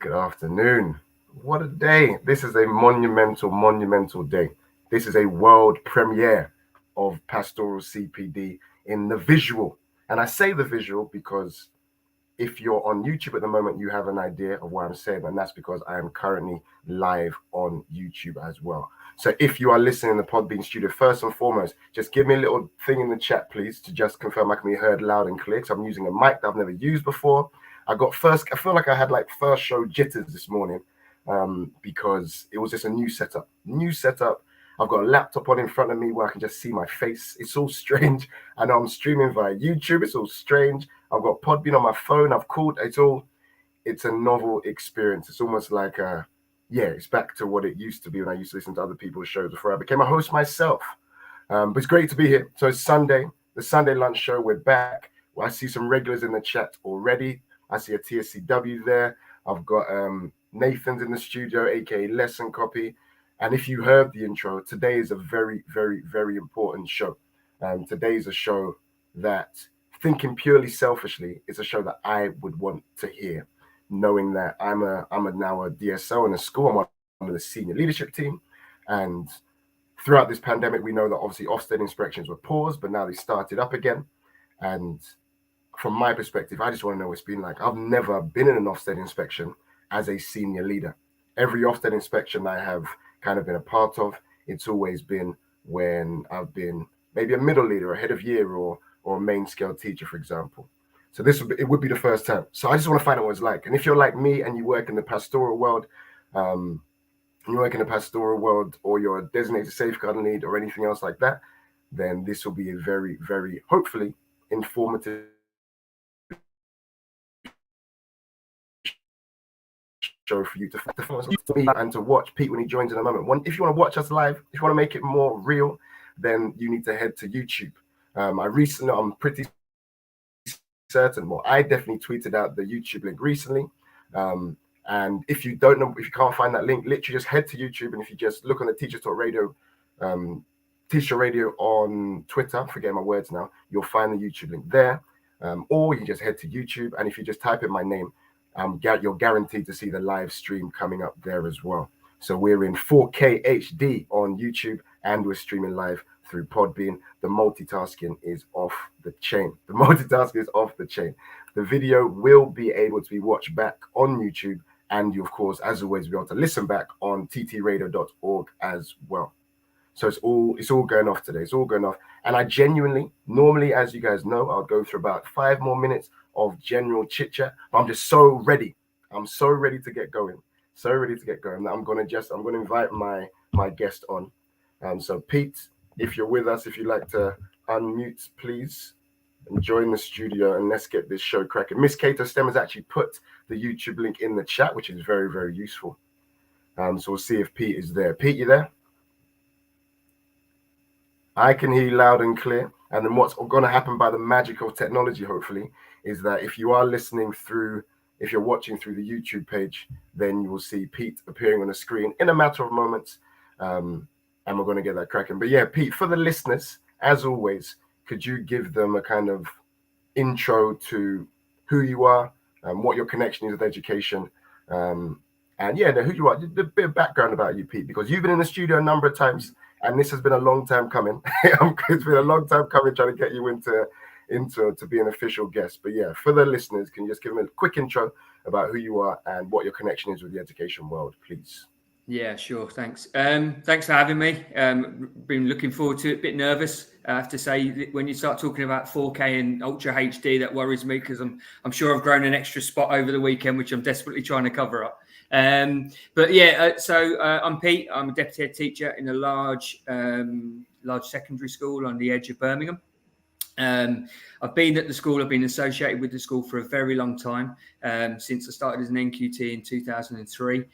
Good afternoon. What a day. This is a monumental day. This is a world premiere of Pastoral CPD in the visual. And I say the visual because if you're on YouTube at the moment, you have an idea of what I'm saying. And that's because I am currently live on YouTube as well. So if you are listening in the Podbean studio, first and foremost, just give me a little thing in the chat, please, to just confirm I can be heard loud and clear. So I'm using a mic that I've never used before. I feel like I had like first show jitters this morning because it was just a new setup. I've got a laptop on in front of me where I can just see my face. It's all strange. I know I'm streaming via YouTube. It's all strange. I've got Podbean on my phone. It's a novel experience. It's almost like it's back to what it used to be when I used to listen to other people's shows before I became a host myself. But it's great to be here. So it's Sunday, the Sunday lunch show. We're back. Well, I see some regulars in the chat already. I see a TSCW there. I've got Nathan's in the studio, aka Lesson Copy. And if you heard the intro, today is a very, very, very important show. Today is a show that, thinking purely selfishly, is a show that I would want to hear, knowing that I'm now a DSO in a school. I'm one of the senior leadership team. And throughout this pandemic, we know that obviously Ofsted inspections were paused, but now they started up again. And from my perspective, I just want to know what it's been like. I've never been in an Ofsted inspection as a senior leader. Every Ofsted inspection I have kind of been a part of, it's always been when I've been maybe a middle leader, a head of year, or a main scale teacher, for example. So it would be the first time. So I just want to find out what it's like. And if you're like me and you work in the pastoral world, or you're a designated safeguarding lead or anything else like that, then this will be a very, very, hopefully, informative show for you to me and to watch Pete when he joins in a moment. If you want to watch us live, if you want to make it more real, then you need to head to YouTube. I'm pretty certain. Well, I definitely tweeted out the YouTube link recently. And if you can't find that link, literally just head to YouTube. And if you just look on the Teacher Talk Radio, Teacher Radio on Twitter, forget my words now, you'll find the YouTube link there. Or you just head to YouTube. And if you just type in my name, you're guaranteed to see the live stream coming up there as well. So we're in 4K HD on YouTube and we're streaming live through Podbean. The multitasking is off the chain. The video will be able to be watched back on YouTube, and you, of course, as always, be able to listen back on ttradio.org as well. So it's all going off today. It's all going off. And I genuinely, normally, as you guys know, I'll go through about 5 more minutes of general chit chat. But I'm just so ready. I'm so ready to get going. I'm gonna invite my guest on. So Pete, if you're with us, if you'd like to unmute, please, and join the studio, and let's get this show cracking. Miss Kato Stem has actually put the YouTube link in the chat, which is very, very useful. So we'll see if Pete is there. Pete, you there? I can hear you loud and clear. And then what's going to happen by the magic of technology, hopefully, is that if you're watching through the YouTube page, then you will see Pete appearing on the screen in a matter of moments. And we're going to get that cracking. But yeah, Pete, for the listeners, as always, could you give them a kind of intro to who you are, what your connection is with education, and who you are, a bit of background about you, Pete, because you've been in the studio a number of times, and this has been a long time coming. It's been a long time coming trying to get you to be an official guest. But yeah, for the listeners, can you just give them a quick intro about who you are and what your connection is with the education world, please? Yeah, sure. Thanks. Thanks for having me. Been looking forward to it. A bit nervous, I have to say. When you start talking about 4K and Ultra HD, that worries me because I'm sure I've grown an extra spot over the weekend, which I'm desperately trying to cover up. But yeah, so I'm Pete. I'm a deputy head teacher in a large secondary school on the edge of Birmingham. I've been at the school. I've been associated with the school for a very long time, since I started as an NQT in 2003.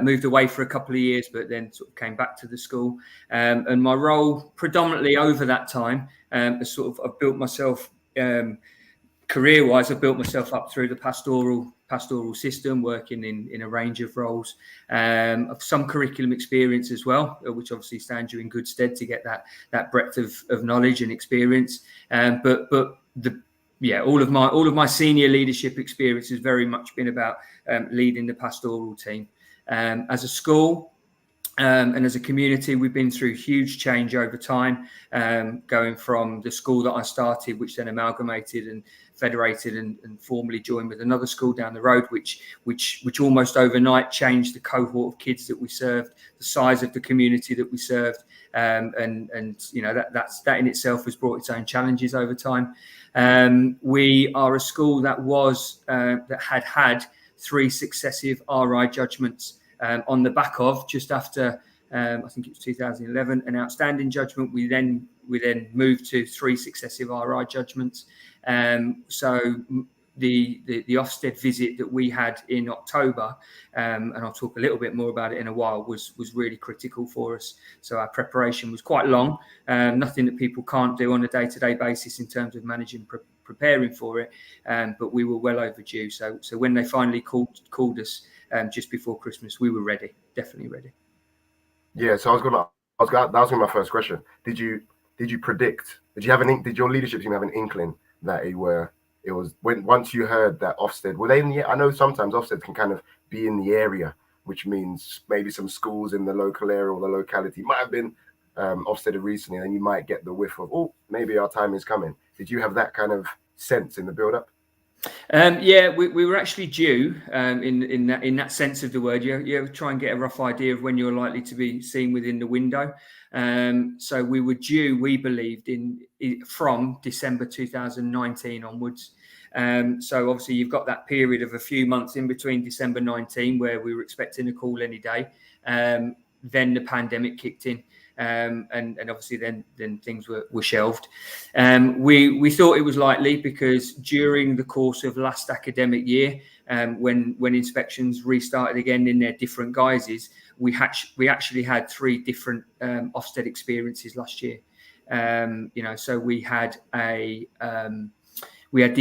Moved away for a couple of years, but then sort of came back to the school. And my role predominantly over that time has I've built myself career-wise. I've built myself up through the pastoral system, working in a range of roles. Of some curriculum experience as well, which obviously stands you in good stead to get that breadth of knowledge and experience. But Yeah, all of my senior leadership experience has very much been about leading the pastoral team. As a school and as a community, we've been through huge change over time, going from the school that I started, which then amalgamated and federated and formally joined with another school down the road, which almost overnight changed the cohort of kids that we served, the size of the community that we served, and you know that in itself has brought its own challenges over time. We are a school that had 3 successive RI judgments. On the back of just after, I think it was 2011, an outstanding judgment. We then moved to 3 successive RI judgments. So the Ofsted visit that we had in October, and I'll talk a little bit more about it in a while, was really critical for us. So our preparation was quite long. Nothing that people can't do on a day-to-day basis in terms of managing preparing for it, but we were well overdue. So when they finally called us just before Christmas, we were ready, definitely ready. Yeah, so that was gonna be my first question. Did you predict? Did your leadership team have an inkling that once you heard that Ofsted were they in the? I know sometimes Ofsted can kind of be in the area, which means maybe some schools in the local area or the locality might have been Ofsted recently, and then you might get the whiff of, oh, maybe our time is coming. Did you have that kind of sense in the build-up? Yeah, we were actually due in that sense of the word. You try and get a rough idea of when you're likely to be seen within the window. So we were due, we believed, from December 2019 onwards. So obviously you've got that period of a few months in between December 19, where we were expecting a call any day. Then the pandemic kicked in. And obviously then things were shelved. We thought it was likely because during the course of last academic year, when inspections restarted again in their different guises, we actually had 3 different Ofsted experiences last year. So we had the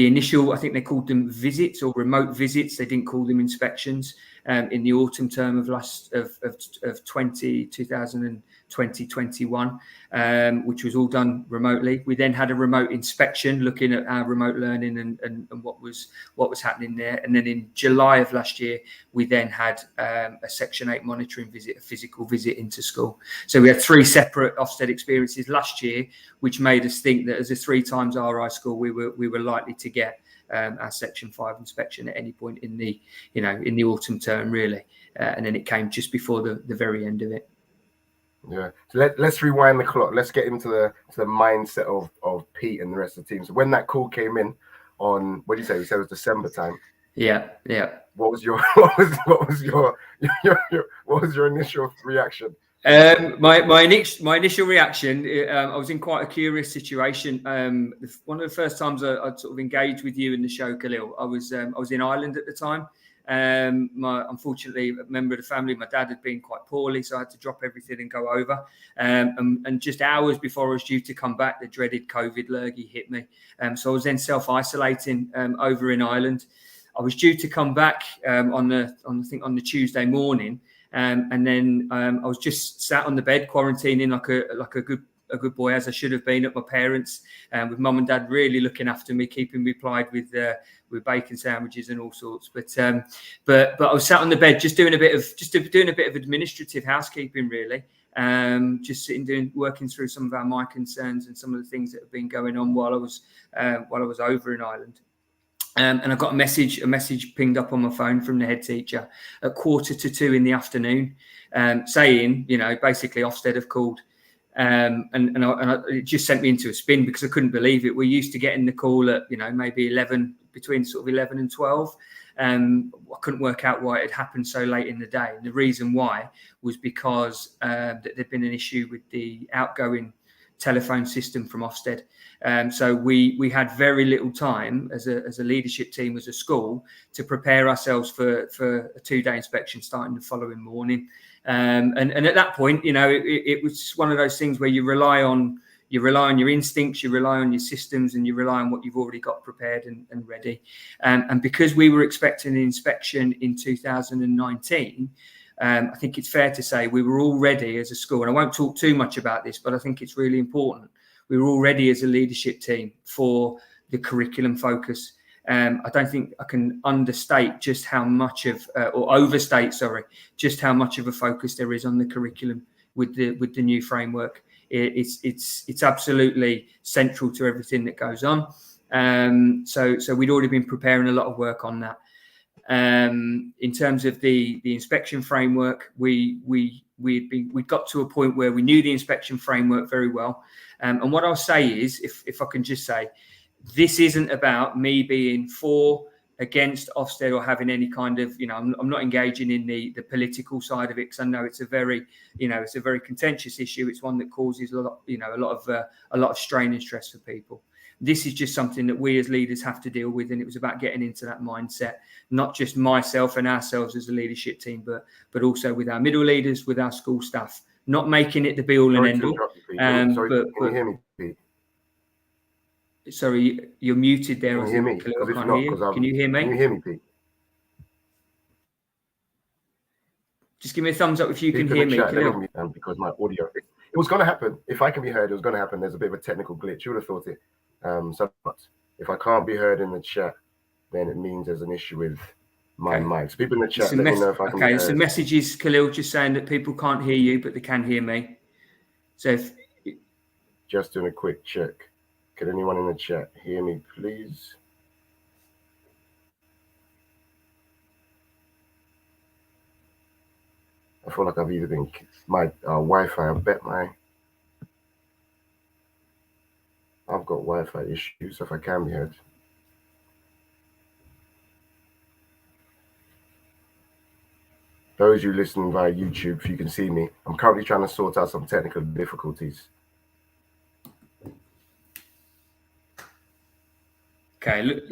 initial, I think they called them visits or remote visits. They didn't call them inspections in the autumn term of 2021, which was all done remotely. We then had a remote inspection looking at our remote learning and what was happening there. And then in July of last year, we then had a Section 8 monitoring visit, a physical visit into school. So we had 3 separate Ofsted experiences last year, which made us think that as a 3 times RI school, we were likely to get our Section 5 inspection at any point in the autumn term, really. And then it came just before the very end of it. Yeah. So let's rewind the clock. Let's get into the mindset of Pete and the rest of the team. So when that call came in on, what did you say? You said it was December time. Yeah. What was your initial reaction? My initial reaction, I was in quite a curious situation. One of the first times I'd sort of engaged with you in the show, Kalil, I was in Ireland at the time. Unfortunately, a member of the family, my dad, had been quite poorly, so I had to drop everything and go over. And just hours before I was due to come back, the dreaded COVID lurgy hit me. So I was then self-isolating over in Ireland. I was due to come back on the Tuesday morning, and then I was just sat on the bed quarantining like a good boy, as I should have been, at my parents', with mum and dad really looking after me, keeping me plied with bacon sandwiches and all sorts. But I was sat on the bed just doing a bit of administrative housekeeping, really. Just working through some of my concerns and some of the things that have been going on while I was over in Ireland. And I got a message pinged up on my phone from the head teacher at 1:45 in the afternoon, saying, basically Ofsted have called. And it just sent me into a spin because I couldn't believe it. We're used to getting the call at, maybe 11, between sort of 11 and 12. I couldn't work out why it had happened so late in the day. And the reason why was because there'd been an issue with the outgoing telephone system from Ofsted. So we had very little time as a leadership team, as a school, to prepare ourselves for a 2-day inspection starting the following morning. And at that point, it was one of those things where you rely on your instincts, you rely on your systems, and you rely on what you've already got prepared and ready. And because we were expecting an inspection in 2019, I think it's fair to say we were all ready as a school. And I won't talk too much about this, but I think it's really important. We were all ready as a leadership team for the curriculum focus. I don't think I can understate just how much of, or overstate, sorry, just how much of a focus there is on the curriculum with the new framework. It's absolutely central to everything that goes on. So we'd already been preparing a lot of work on that. In terms of the inspection framework, we got to a point where we knew the inspection framework very well. And what I'll say is, if I can just say, this isn't about me being for, against Ofsted or having any kind of, I'm not engaging in the political side of it, because I know it's a very contentious issue. It's one that causes a lot of strain and stress for people. This is just something that we as leaders have to deal with, and it was about getting into that mindset, not just myself and ourselves as a leadership team, but also with our middle leaders, with our school staff, not making it the be all and end all. Can you hear me, Pete? Sorry, you're muted there. Can you hear me? Can you hear me? Can you hear me, Pete? Just give me a thumbs up if you can hear me. Because my audio, it was going to happen. If I can be heard, it was going to happen. There's a bit of a technical glitch. You would have thought it. So if I can't be heard in the chat, then it means there's an issue with my mic. So people in the chat, let me know if I can be heard. Okay, so messages, Kalil, just saying that people can't hear you, but they can hear me. So just doing a quick check. Can anyone in the chat hear me, please? I feel like I've either been my Wi-Fi. I've got Wi-Fi issues, so if I can be heard. Those of you listening via YouTube, if you can see me, I'm currently trying to sort out some technical difficulties. Okay, look.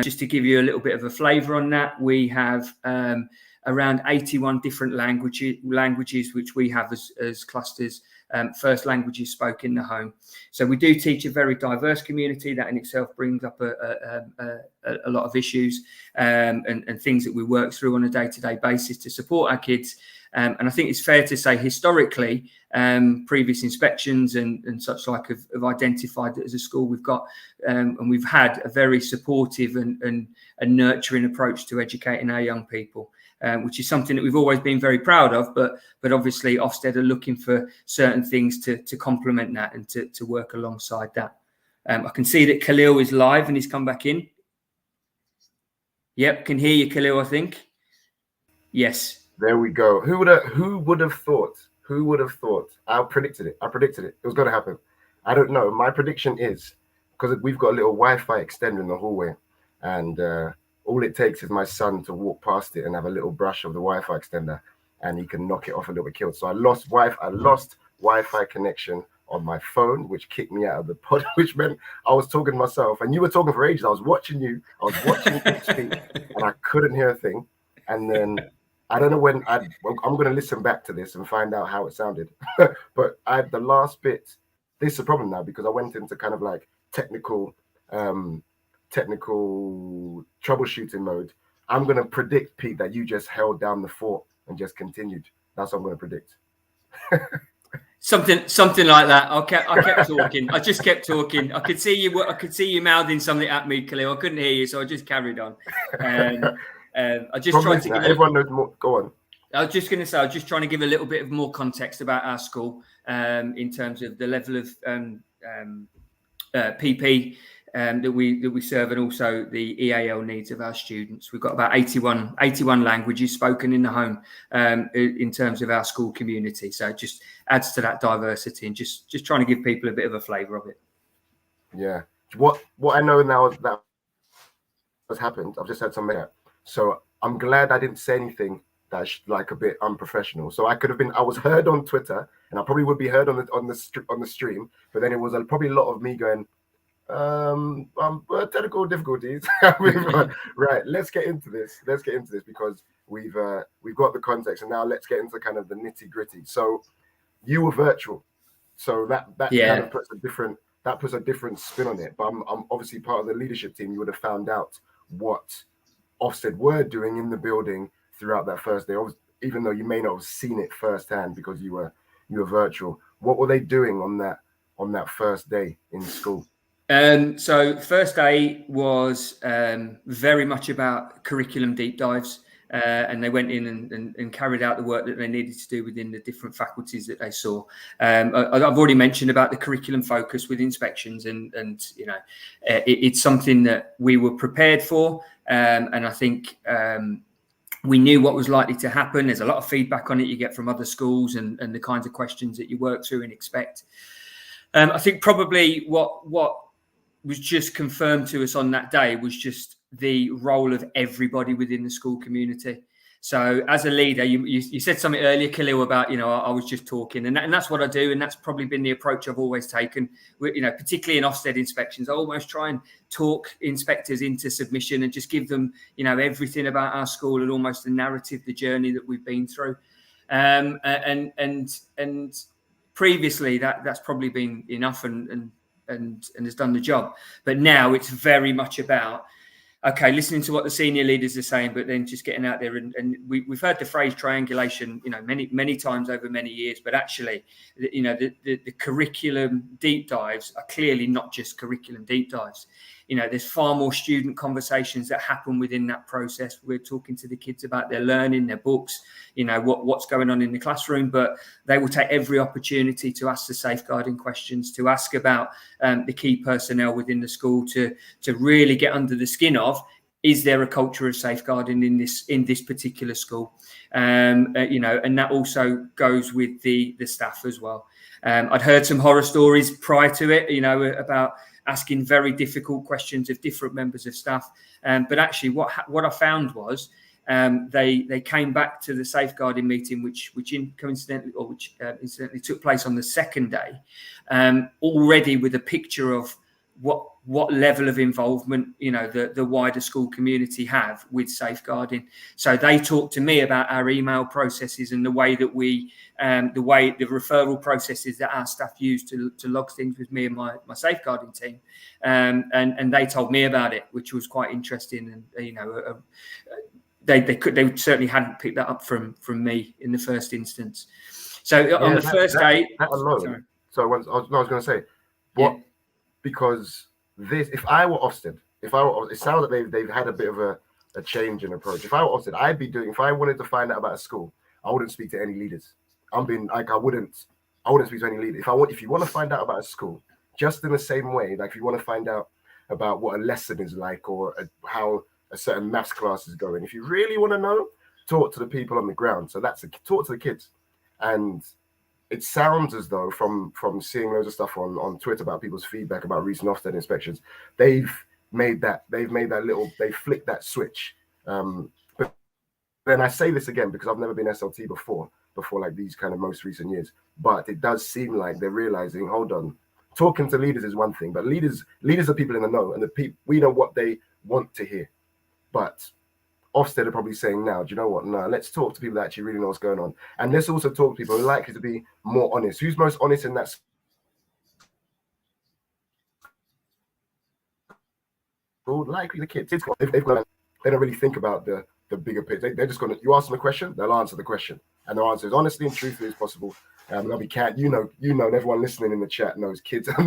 Just to give you a little bit of a flavour on that, we have around 81 different languages which we have as clusters, first languages spoken in the home. So we do teach a very diverse community. That in itself brings up a lot of issues and things that we work through on a day-to-day basis to support our kids. And I think it's fair to say historically, previous inspections and such like have identified that as a school we've got and we've had a very supportive and nurturing approach to educating our young people, which is something that we've always been very proud of. But obviously Ofsted are looking for certain things to complement that and to work alongside that. I can see that Kalil is live and he's come back in. Yep, can hear you, Kalil, I think. Yes. There we go. Who would have thought? Who would have thought? I predicted it. It was going to happen. I don't know. My prediction is because we've got a little Wi-Fi extender in the hallway, and all it takes is my son to walk past it and have a little brush of the Wi-Fi extender, and he can knock it off a little bit killed. So I lost Wi-Fi connection on my phone, which kicked me out of the pod, which meant I was talking to myself, and you were talking for ages. I was watching you speak, and I couldn't hear a thing, and then. I don't know when I'm going to listen back to this and find out how it sounded. But the last bit, this is a problem now because I went into kind of like technical troubleshooting mode. I'm going to predict, Pete, that you just held down the fort and just continued. That's what I'm going to predict. Something like that. I kept talking. I just kept talking. I could see you mouthing something at me, Kalil. I couldn't hear you, so I just carried on. I just tried to give everyone knows more. Go on. I was just going to say, I was just trying to give a little bit of more context about our school in terms of the level of PP that we serve, and also the EAL needs of our students. We've got about 81 languages spoken in the home in terms of our school community. So it just adds to that diversity, and just trying to give people a bit of a flavour of it. Yeah. What I know now that has happened, I've just had some minute. So I'm glad I didn't say anything that's like a bit unprofessional. So I was heard on Twitter, and I probably would be heard on the stream, but then it was probably a lot of me going, technical difficulties. Right, let's get into this because we've got the context, and now let's get into kind of the nitty gritty. So you were virtual, so that kind of puts a different spin on it. But I'm obviously part of the leadership team. You would have found out what Ofsted were doing in the building throughout that first day, even though you may not have seen it firsthand because you were virtual. What were they doing on that first day in school? So first day was very much about curriculum deep dives, and they went in and carried out the work that they needed to do within the different faculties that they saw. I've already mentioned about the curriculum focus with inspections, and you know, it's something that we were prepared for, and I think we knew what was likely to happen. There's a lot of feedback on it you get from other schools, and the kinds of questions that you work through and expect. I think probably what was just confirmed to us on that day was just the role of everybody within the school community. So as a leader, you said something earlier, Kalil, about, you know, I was just talking, and that's what I do, and that's probably been the approach I've always taken. You know, particularly in Ofsted inspections, I almost try and talk inspectors into submission and just give them, you know, everything about our school and almost the narrative, the journey that we've been through. And previously that's probably been enough and has done the job. But now it's very much about, okay, listening to what the senior leaders are saying, but then just getting out there. And we've heard the phrase triangulation, you know, many times over many years. But actually, you know, the curriculum deep dives are clearly not just curriculum deep dives. You know, there's far more student conversations that happen within that process. We're talking to the kids about their learning, their books, you know, what's going on in the classroom, but they will take every opportunity to ask the safeguarding questions, to ask about the key personnel within the school, to really get under the skin of, is there a culture of safeguarding in this particular school? You know, and that also goes with the staff as well. I'd heard some horror stories prior to it, you know, about asking very difficult questions of different members of staff. But actually what I found was they came back to the safeguarding meeting, which incidentally took place on the second day, already with a picture of what level of involvement, you know, the wider school community have with safeguarding. So they talked to me about our email processes and the way that the referral processes that our staff use to log things with me and my safeguarding team. And they told me about it, which was quite interesting. And, you know, they certainly hadn't picked that up from me in the first instance. So on the first day, that alone. So I was going to say, what, because this, if I were Ofsted, it sounds like they've had a bit of a change in approach. If I were Ofsted, if I wanted to find out about a school, I wouldn't speak to any leaders. I wouldn't speak to any leader. If you want to find out about a school, just in the same way, like if you want to find out about what a lesson is like, or how a certain maths class is going, if you really want to know, talk to the people on the ground. So talk to the kids. And it sounds as though from seeing loads of stuff on Twitter about people's feedback about recent Ofsted inspections, they've flicked that switch. But then I say this again because I've never been SLT before like these kind of most recent years. But it does seem like they're realizing, hold on, talking to leaders is one thing, but leaders are people in the know, and we know what they want to hear. But Ofsted are probably saying now, do you know what? No, let's talk to people that actually really know what's going on. And let's also talk to people who are likely to be more honest. Who's most honest in that school? Likely the kids. They don't really think about the bigger picture. They're just going to, you ask them a question, they'll answer the question. And their answer is honestly and truthfully as possible. They'll be you know, and everyone listening in the chat knows kids are they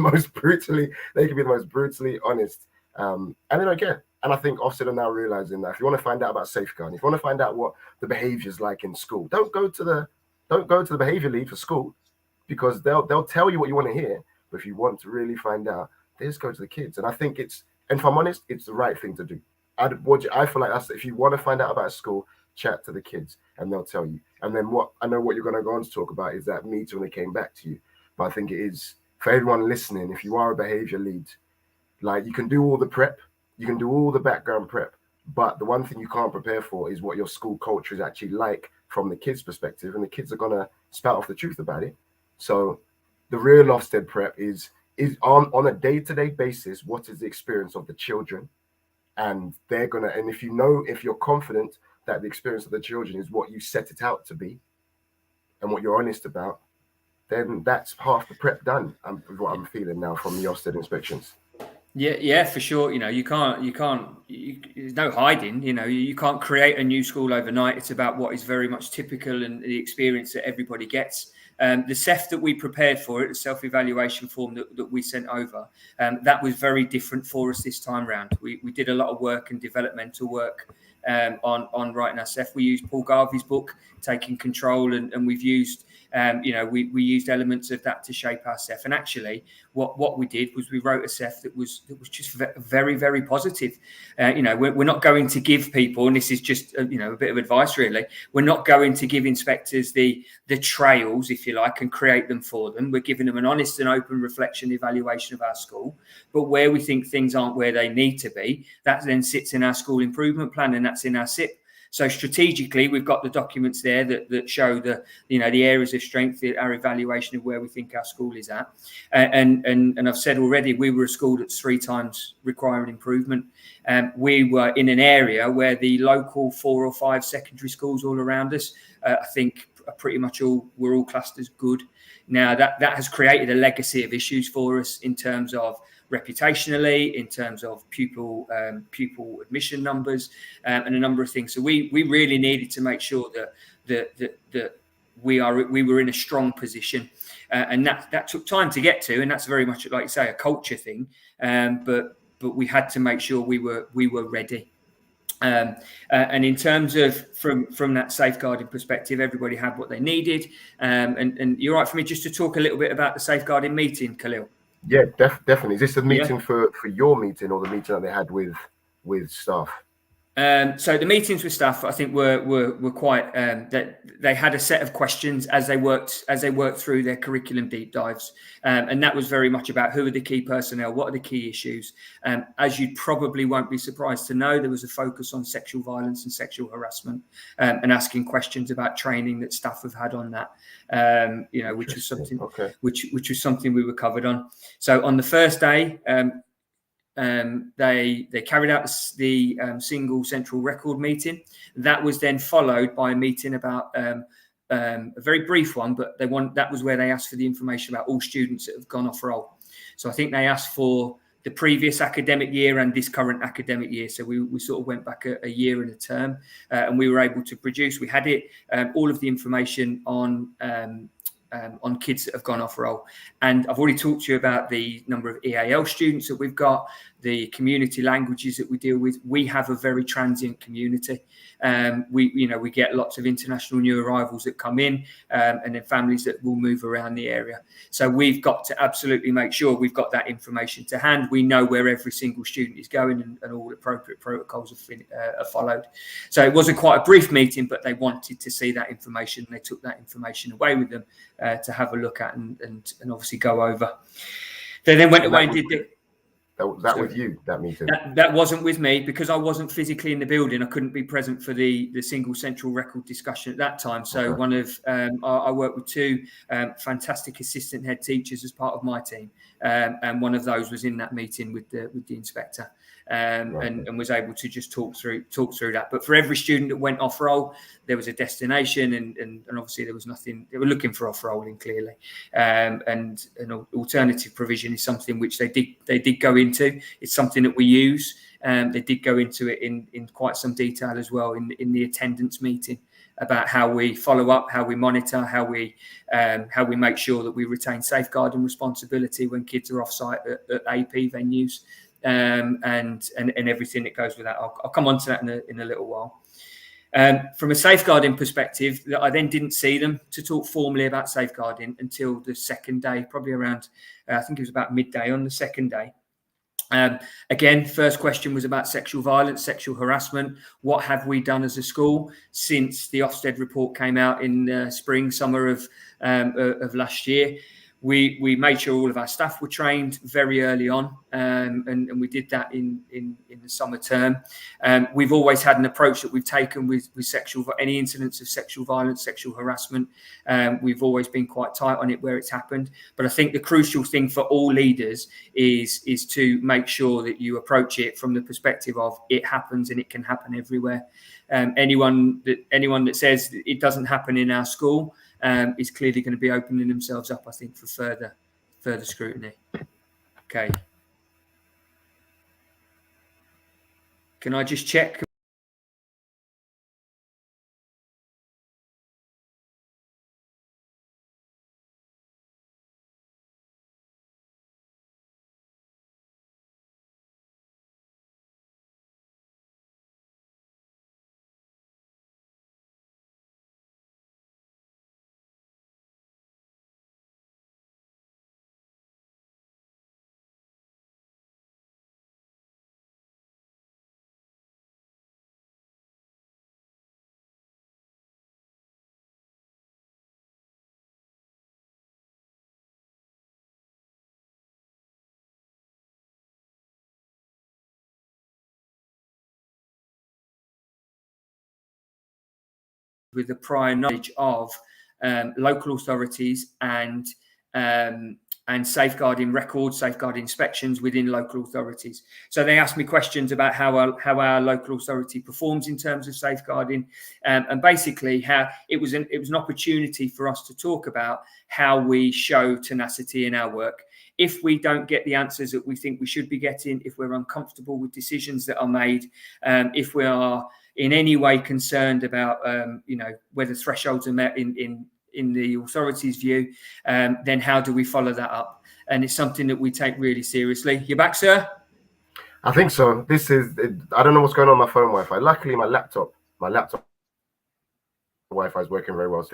can be the most brutally honest. And they don't care. And I think Ofsted are now realizing that if you want to find out about safeguarding, if you want to find out what the behavior is like in school, don't go to the behavior lead for school, because they'll tell you what you want to hear. But if you want to really find out, they just go to the kids. And I think and if I'm honest, it's the right thing to do. I feel like that's, if you want to find out about a school, chat to the kids and they'll tell you. And then what you're going to go on to talk about is that meeting when they came back to you. But I think it is for everyone listening, if you are a behavior lead, like, you can do all the prep, you can do all the background prep, but the one thing you can't prepare for is what your school culture is actually like from the kids' perspective, and the kids are gonna spout off the truth about it. So the real Ofsted prep is on a day-to-day basis, what is the experience of the children, and if you're confident that the experience of the children is what you set it out to be and what you're honest about, then that's half the prep done. What I'm feeling now from the Ofsted inspections. Yeah, for sure. There's no hiding. You can't create a new school overnight. It's about what is very much typical and the experience that everybody gets. The SEF that we prepared for it, the self-evaluation form that we sent over, that was very different for us this time round. We did a lot of work and developmental work on writing our SEF. We used Paul Garvey's book, Taking Control, and we've used we used elements of that to shape our SEF. And actually, what we did was we wrote a SEF that was just very, very positive. We're not going to give people, and this is just a bit of advice really, we're not going to give inspectors the trails, if you like, and create them for them. We're giving them an honest and open reflection evaluation of our school. But where we think things aren't where they need to be, that then sits in our school improvement plan, and that's in our SIP. So strategically, we've got the documents there that show the areas of strength, our evaluation of where we think our school is at. And I've said already, we were a school that's 3 times requiring improvement. We were in an area where the local 4 or 5 secondary schools all around us, I think, are pretty much we're all classed as good. Now that has created a legacy of issues for us in terms of reputationally, in terms of pupil admission numbers, and a number of things. So we really needed to make sure that we were in a strong position, and that took time to get to, and that's very much, like you say, a culture thing. But we had to make sure we were ready. And in terms of from that safeguarding perspective, everybody had what they needed. And you're right for me just to talk a little bit about the safeguarding meeting, Kalil. Yeah, definitely. Is this the meeting for your meeting, or the meeting that they had with staff? So the meetings with staff, I think, were quite that they had a set of questions as they worked through their curriculum deep dives, and that was very much about who are the key personnel, what are the key issues. As you probably won't be surprised to know, there was a focus on sexual violence and sexual harassment, and asking questions about training that staff have had on that, which was something which was something we were covered on. So on the first day, they carried out the single central record meeting. That was then followed by a meeting about a very brief one, but that was where they asked for the information about all students that have gone off roll. So I think they asked for the previous academic year and this current academic year. So we sort of went back a year and a term, and we were able to produce. We had all of the information on kids that have gone off roll. And I've already talked to you about the number of EAL students that we've got, the community languages that we deal with. We have a very transient community. We get lots of international new arrivals that come in, and then families that will move around the area. So we've got to absolutely make sure we've got that information to hand. We know where every single student is going, and all appropriate protocols are followed. So it wasn't quite a brief meeting, but they wanted to see that information. They took that information away with them to have a look at and obviously go over. They then went away and did it. That with you, that meeting? That wasn't with me, because I wasn't physically in the building. I couldn't be present for the single central record discussion at that time. So one of I worked with 2 fantastic assistant head teachers as part of my team, and one of those was in that meeting with the inspector, and was able to just talk through that. But for every student that went off roll, there was a destination, and obviously there was nothing. They were looking for off rolling clearly, and an alternative provision is something which they did go into. It's something that we use. They did go into it in quite some detail as well in the attendance meeting, about how we follow up, how we monitor, how we make sure that we retain safeguarding responsibility when kids are off site at AP venues, and everything that goes with that. I'll come on to that in a little while. From a safeguarding perspective, I then didn't see them to talk formally about safeguarding until the second day, probably around, I think it was about midday on the second day. Again, first question was about sexual violence, sexual harassment. What have we done as a school since the Ofsted report came out in the spring, summer of last year? We made sure all of our staff were trained very early on, and we did that in the summer term. We've always had an approach that we've taken with any incidents of sexual violence, sexual harassment. We've always been quite tight on it where it's happened. But I think the crucial thing for all leaders is to make sure that you approach it from the perspective of it happens and it can happen everywhere. Anyone that says it doesn't happen in our school is clearly going to be opening themselves up, I think, for further scrutiny. Okay. Can I just check? With the prior knowledge of local authorities and safeguarding records, safeguarding inspections within local authorities. So they asked me questions about how our local authority performs in terms of safeguarding, and basically how it was an opportunity for us to talk about how we show tenacity in our work. If we don't get the answers that we think we should be getting, if we're uncomfortable with decisions that are made, if we are in any way concerned about whether thresholds are met in the authorities' view, then how do we follow that up? And it's something that we take really seriously. You back, sir? I think so. I don't know what's going on with my phone Wi-Fi. Luckily, my laptop Wi-Fi is working very well.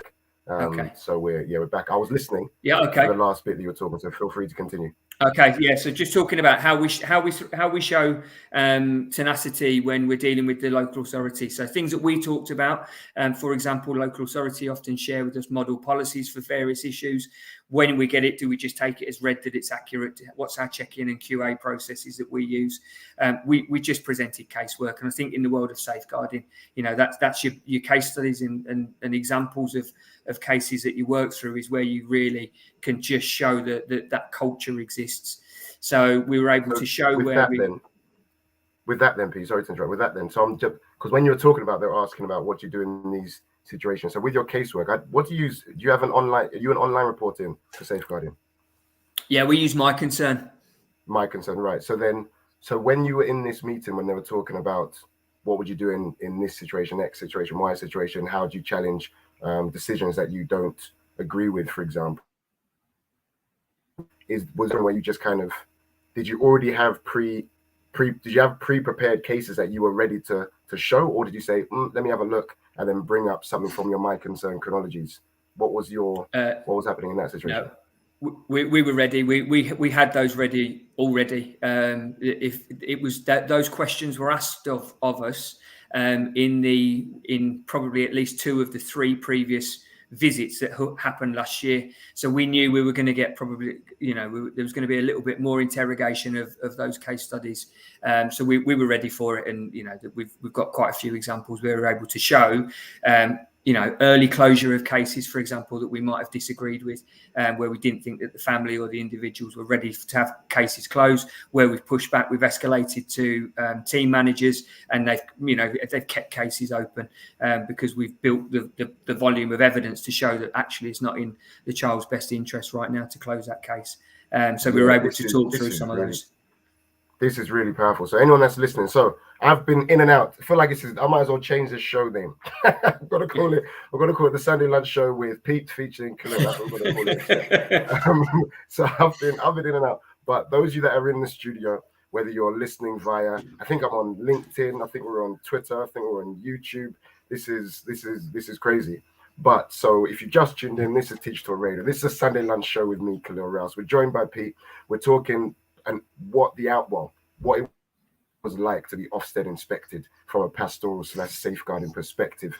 Okay. So we're back. I was listening. Yeah. Okay. To the last bit that you were talking, so feel free to continue. Okay, yeah. So just talking about how we show tenacity when we're dealing with the local authority. So things that we talked about, for example, local authority often share with us model policies for various issues. When we get it, do we just take it as read that it's accurate? What's our check-in and QA processes that we use? We just presented casework, and I think in the world of safeguarding, that's your case studies and examples of cases that you work through is where you really can just show that culture exists. So we were able to show where we. With that, then, Pete, sorry to interrupt. With that, then, so I'm just because when you were talking about, they were asking about what you do in these situations. So with your casework, what do you use? Do you have an online reporting for safeguarding? Yeah, we use My Concern. My Concern, right? So when you were in this meeting, when they were talking about what would you do in this situation, X situation, Y situation, how do you challenge decisions that you don't agree with, for example? Was there where you just kind of did you already have did you have pre-prepared cases that you were ready to show, or did you say let me have a look and then bring up something from your My Concern chronologies? What was happening in that situation? No, we were ready. We had those ready already. If it was that those questions were asked of us in probably at least 2 of the 3 previous visits that happened last year. So we knew we were going to get probably, there was going to be a little bit more interrogation of those case studies. So we were ready for it. And, we've got quite a few examples where we're able to show, early closure of cases, for example, that we might have disagreed with, where we didn't think that the family or the individuals were ready to have cases closed, where we've pushed back, we've escalated to team managers, and they've kept cases open because we've built the volume of evidence to show that actually it's not in the child's best interest right now to close that case. So we were able to talk through some of those. This is really powerful. So anyone that's listening, so I've been in and out. I feel like I might as well change this show name. I've got to call it the Sunday Lunch Show with Pete featuring Kalil. That's what we're going to call it. So I've been in and out. But those of you that are in the studio, whether you're listening via, I think I'm on LinkedIn, I think we're on Twitter, I think we're on YouTube. This is crazy. But so if you just tuned in, this is Teach Talk Radio. This is a Sunday Lunch Show with me, Kalil Rouse. We're joined by Pete. We're talking and what the what it was like to be Ofsted inspected from a pastoral / safeguarding perspective.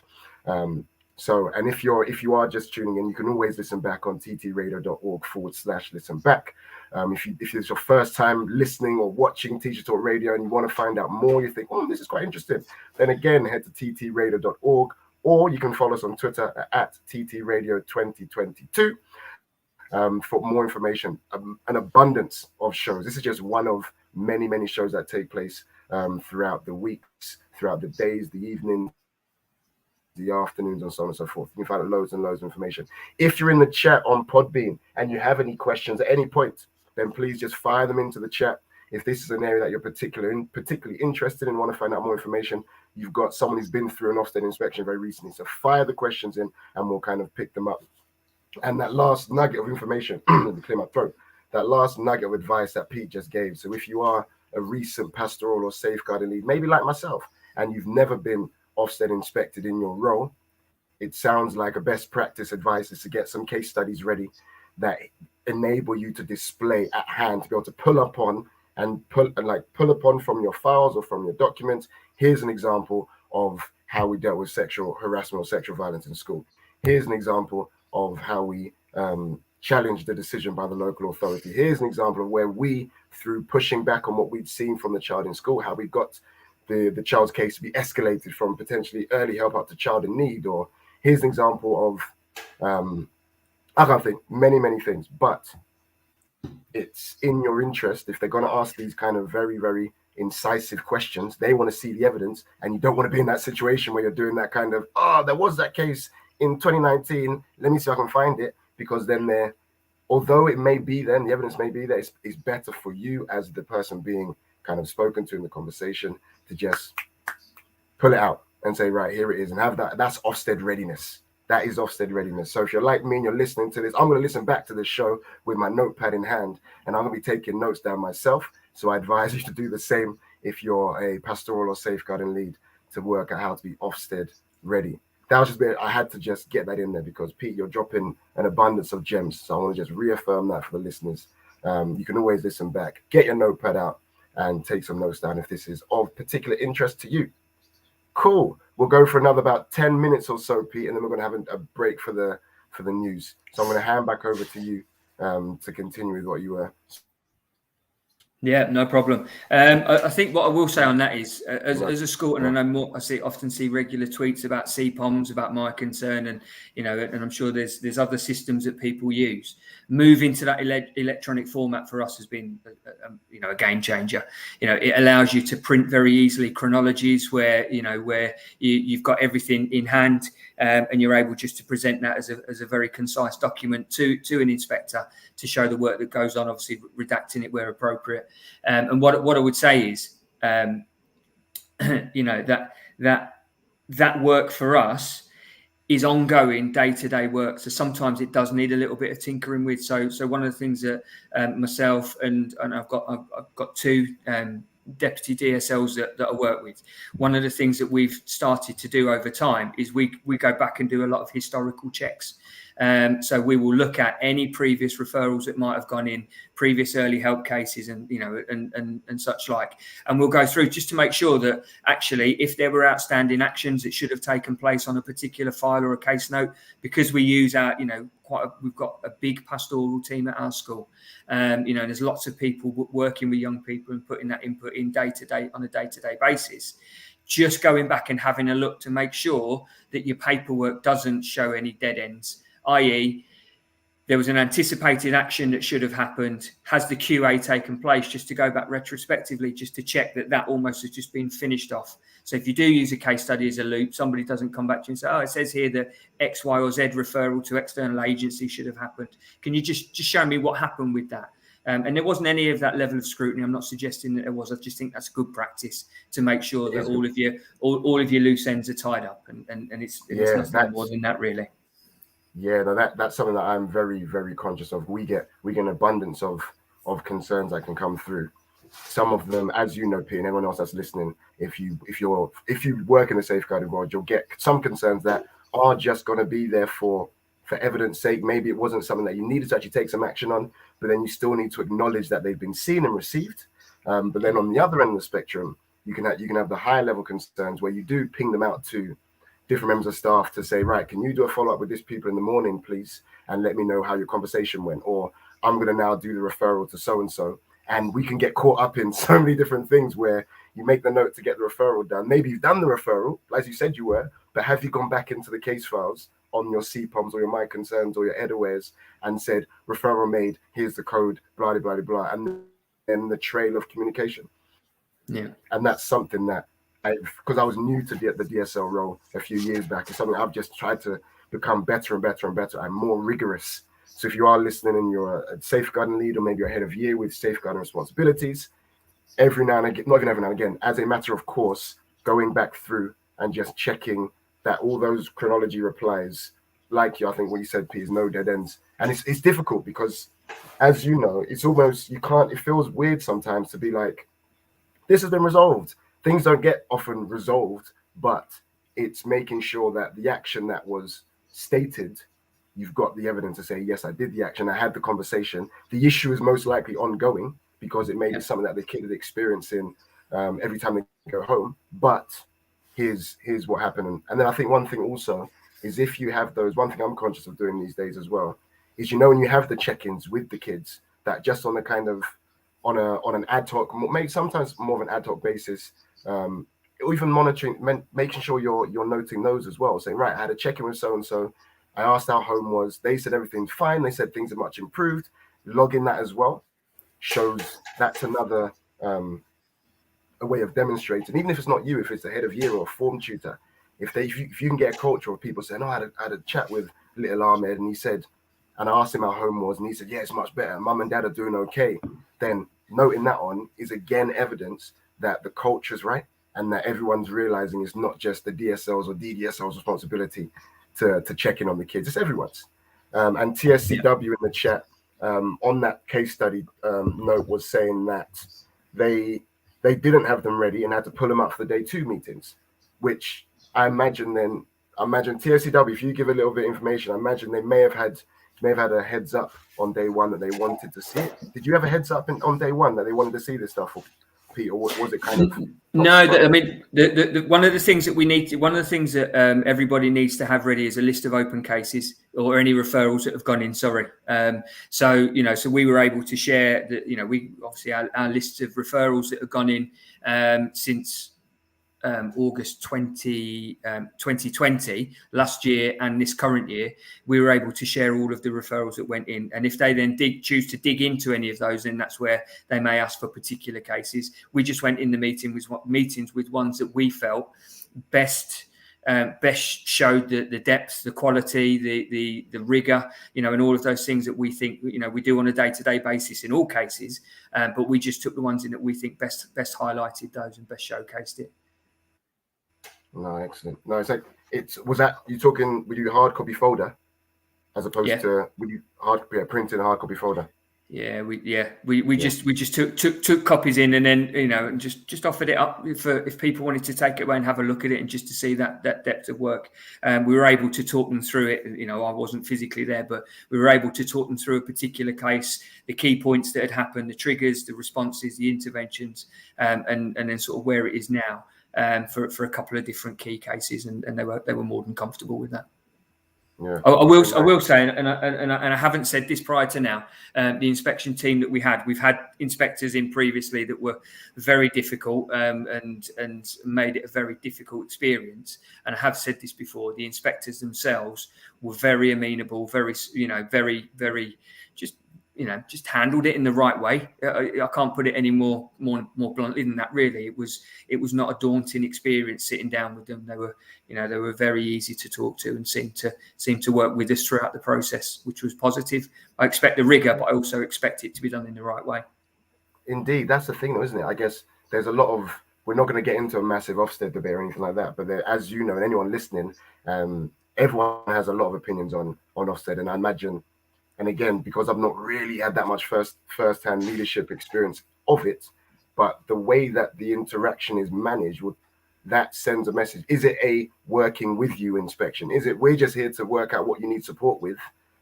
So, and if you are just tuning in, you can always listen back on ttradio.org/listen back. If it's your first time listening or watching Teacher Talk Radio and you want to find out more, you think, oh, this is quite interesting, then again, head to ttradio.org, or you can follow us on Twitter at ttradio2022 for more information. An abundance of shows. This is just one of many, many shows that take place throughout the weeks, throughout the days, the evenings, the afternoons, and so on and so forth. You can find loads and loads of information. If you're in the chat on Podbean and you have any questions at any point, then please just fire them into the chat. If this is an area that you're particularly interested in, want to find out more information, you've got someone who's been through an Ofsted inspection very recently. So fire the questions in and we'll kind of pick them up. And that last nugget of information, let me clear my throat, that last nugget of advice that Pete just gave. So if you are a recent pastoral or safeguarding lead, maybe like myself, and you've never been Ofsted inspected in your role, it sounds like a best practice advice is to get some case studies ready that enable you to display at hand, to be able to pull upon from your files or from your documents. Here's an example of how we dealt with sexual harassment or sexual violence in school. Here's an example of how we challenged the decision by the local authority. Here's an example of where we, through pushing back on what we'd seen from the child in school, how we got the child's case to be escalated from potentially early help up to child in need. Or here's an example of, I can't think, many, many things, but it's in your interest, if they're going to ask these kind of very, very incisive questions, they want to see the evidence, and you don't want to be in that situation where you're doing that kind of, there was that case in 2019, let me see if I can find it, because then although it may be then, the evidence may be there, it's better for you as the person being kind of spoken to in the conversation to just pull it out and say, right, here it is, and have that. That's Ofsted readiness. That is Ofsted readiness. So if you're like me and you're listening to this, I'm going to listen back to this show with my notepad in hand, and I'm going to be taking notes down myself. So I advise you to do the same if you're a pastoral or safeguarding lead, to work out how to be Ofsted ready. That was I had to just get that in there because, Pete, you're dropping an abundance of gems. So I want to just reaffirm that for the listeners. You can always listen back, get your notepad out and take some notes down if this is of particular interest to you. Cool. We'll go for another about 10 minutes or so, Pete, and then we're going to have a break for the news. So I'm going to hand back over to you to continue with what you were. Yeah, no problem. I think what I will say on that is, as a school, and I know more, often see regular tweets about CPOMs, about my concern, and and I'm sure there's other systems that people use. Moving to that electronic format for us has been, a game changer. It allows you to print very easily chronologies where you've got everything in hand, and you're able just to present that as a very concise document to an inspector to show the work that goes on. Obviously, redacting it where appropriate. And what I would say is, that work for us is ongoing day-to-day work. So sometimes it does need a little bit of tinkering with. So one of the things that myself and I've got two deputy DSLs that I work with. One of the things that we've started to do over time is we go back and do a lot of historical checks. So we will look at any previous referrals that might have gone in, previous early help cases, and and such like, and we'll go through just to make sure that actually, if there were outstanding actions that should have taken place on a particular file or a case note, because we use our we've got a big pastoral team at our school. There's lots of people working with young people and putting that input in on a day-to-day basis. Just going back and having a look to make sure that your paperwork doesn't show any dead ends, i.e., there was an anticipated action that should have happened. Has the QA taken place? Just to go back retrospectively, just to check that almost has just been finished off. So if you do use a case study as a loop, somebody doesn't come back to you and say, it says here that X, Y, or Z referral to external agency should have happened. Can you just show me what happened with that? And there wasn't any of that level of scrutiny. I'm not suggesting that there was. I just think that's good practice to make sure that all of your loose ends are tied up, and it's nothing more than that, really. Yeah, no, that's something that I'm very, very conscious of. We get an abundance of concerns that can come through. Some of them, as you know, Pete, and everyone else that's listening, if you work in the safeguarding world, you'll get some concerns that are just going to be there for evidence sake. Maybe it wasn't something that you needed to actually take some action on, but then you still need to acknowledge that they've been seen and received. But then on the other end of the spectrum, you can have the higher level concerns where you do ping them out to different members of staff to say, right, can you do a follow up with these people in the morning, please, and let me know how your conversation went, or I'm going to now do the referral to so and so. And we can get caught up in so many different things where you make the note to get the referral done. Maybe you've done the referral, as you said you were, but have you gone back into the case files on your CPOMs or your My Concerns or your EDAwares and said, referral made, here's the code, blah, blah, blah, blah, and then the trail of communication. Yeah. And that's something that because I was new to the DSL role a few years back, it's something I've just tried to become better and better and better and more rigorous. So if you are listening and you're a safeguarding lead or maybe you're head of year with safeguarding responsibilities, every now and again, not even every now and again, as a matter of course, going back through and just checking that all those chronology replies, like I think what you said, P, is no dead ends. And it's difficult because, as you know, it's almost, it feels weird sometimes to be like, this has been resolved. Things don't get often resolved, but it's making sure that the action that was stated, you've got the evidence to say, yes, I did the action, I had the conversation. The issue is most likely ongoing because it may be something that the kid is experiencing every time they go home. But here's what happened. And then I think one thing also is if you have those, one thing I'm conscious of doing these days as well, is when you have the check-ins with the kids, that just on a kind of on an ad hoc, maybe sometimes more of an ad hoc basis, or even monitoring, making sure you're noting those as well, saying, right, I had a check-in with so and so. I asked how home was. They said everything's fine. They said things are much improved. Logging that as well shows that's another a way of demonstrating, even if it's not you, if it's the head of year or a form tutor, if you can get a culture of people saying, oh, I had a chat with little Ahmed and he said, and I asked him how home was and he said, yeah, it's much better. Mum and dad are doing okay. Then noting that on is again evidence that the culture's right and that everyone's realizing it's not just the DSL's or DDSL's responsibility to check in on the kids. It's everyone's. And TSCW in the chat on that case study note was saying that they didn't have them ready and had to pull them up for the day 2 meetings, which I imagine TSCW, if you give a little bit of information, I imagine they may have had a heads up on day 1 that they wanted to see it. Did you have a heads up on day 1 that they wanted to see this stuff, Pete, or was it kind of? No, I mean, one of the things that everybody needs to have ready is a list of open cases or any referrals that have gone in. So we were able to share that. We obviously our lists of referrals that have gone in since August 2020, last year and this current year, we were able to share all of the referrals that went in. And if they then choose to dig into any of those, then that's where they may ask for particular cases. We just went in the meetings with ones that we felt best showed the depth, the quality, the rigor, and all of those things that we think, we do on a day-to-day basis in all cases. But we just took the ones in that we think best highlighted those and best showcased it. No, excellent. No, it's like was that you talking? Would you hard copy folder as opposed to would you print in a hard copy folder? Yeah, we just took copies in and then just offered it up if people wanted to take it away and have a look at it and just to see that depth of work. We were able to talk them through it. I wasn't physically there, but we were able to talk them through a particular case, the key points that had happened, the triggers, the responses, the interventions, and then sort of where it is now. For a couple of different key cases, and they were more than comfortable with that. Yeah, I will say, and I haven't said this prior to now. The inspection team that we've had inspectors in previously that were very difficult and made it a very difficult experience. And I have said this before: the inspectors themselves were very amenable, very just handled it in the right way. I can't put it any more bluntly than that. Really, it was not a daunting experience sitting down with them. They were very easy to talk to and seemed to work with us throughout the process, which was positive. I expect the rigor, but I also expect it to be done in the right way. Indeed, that's the thing, isn't it? I guess there's a lot of. We're not going to get into a massive Ofsted debate or anything like that, but as you know, and anyone listening, everyone has a lot of opinions on Ofsted, and I imagine. And again, because I've not really had that much first-hand leadership experience of it, but the way that the interaction is managed, that sends a message. Is it a working with you inspection? Is it we're just here to work out what you need support with,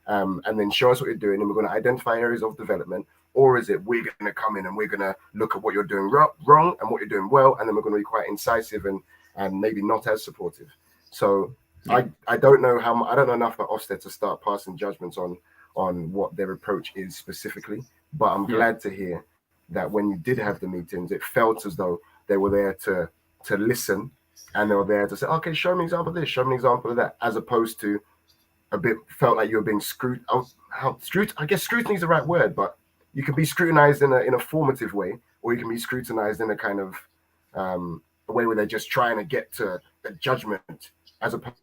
and then show us what you're doing, and we're going to identify areas of development. or is it we're going to come in and we're going to look at what you're doing wrong and what you're doing well, and then we're going to be quite incisive and maybe not as supportive. So I don't know I don't know enough about Ofsted to start passing judgments on what their approach is specifically, but I'm glad to hear that when you did have the meetings, it felt as though they were there to listen, and they were there to say, okay, show me an example of this, show me an example of that, as opposed to a bit felt like you were being I guess scrutiny is the right word, but you can be scrutinized in a formative way, or you can be scrutinized in a kind of a way where they're just trying to get to a judgment, as opposed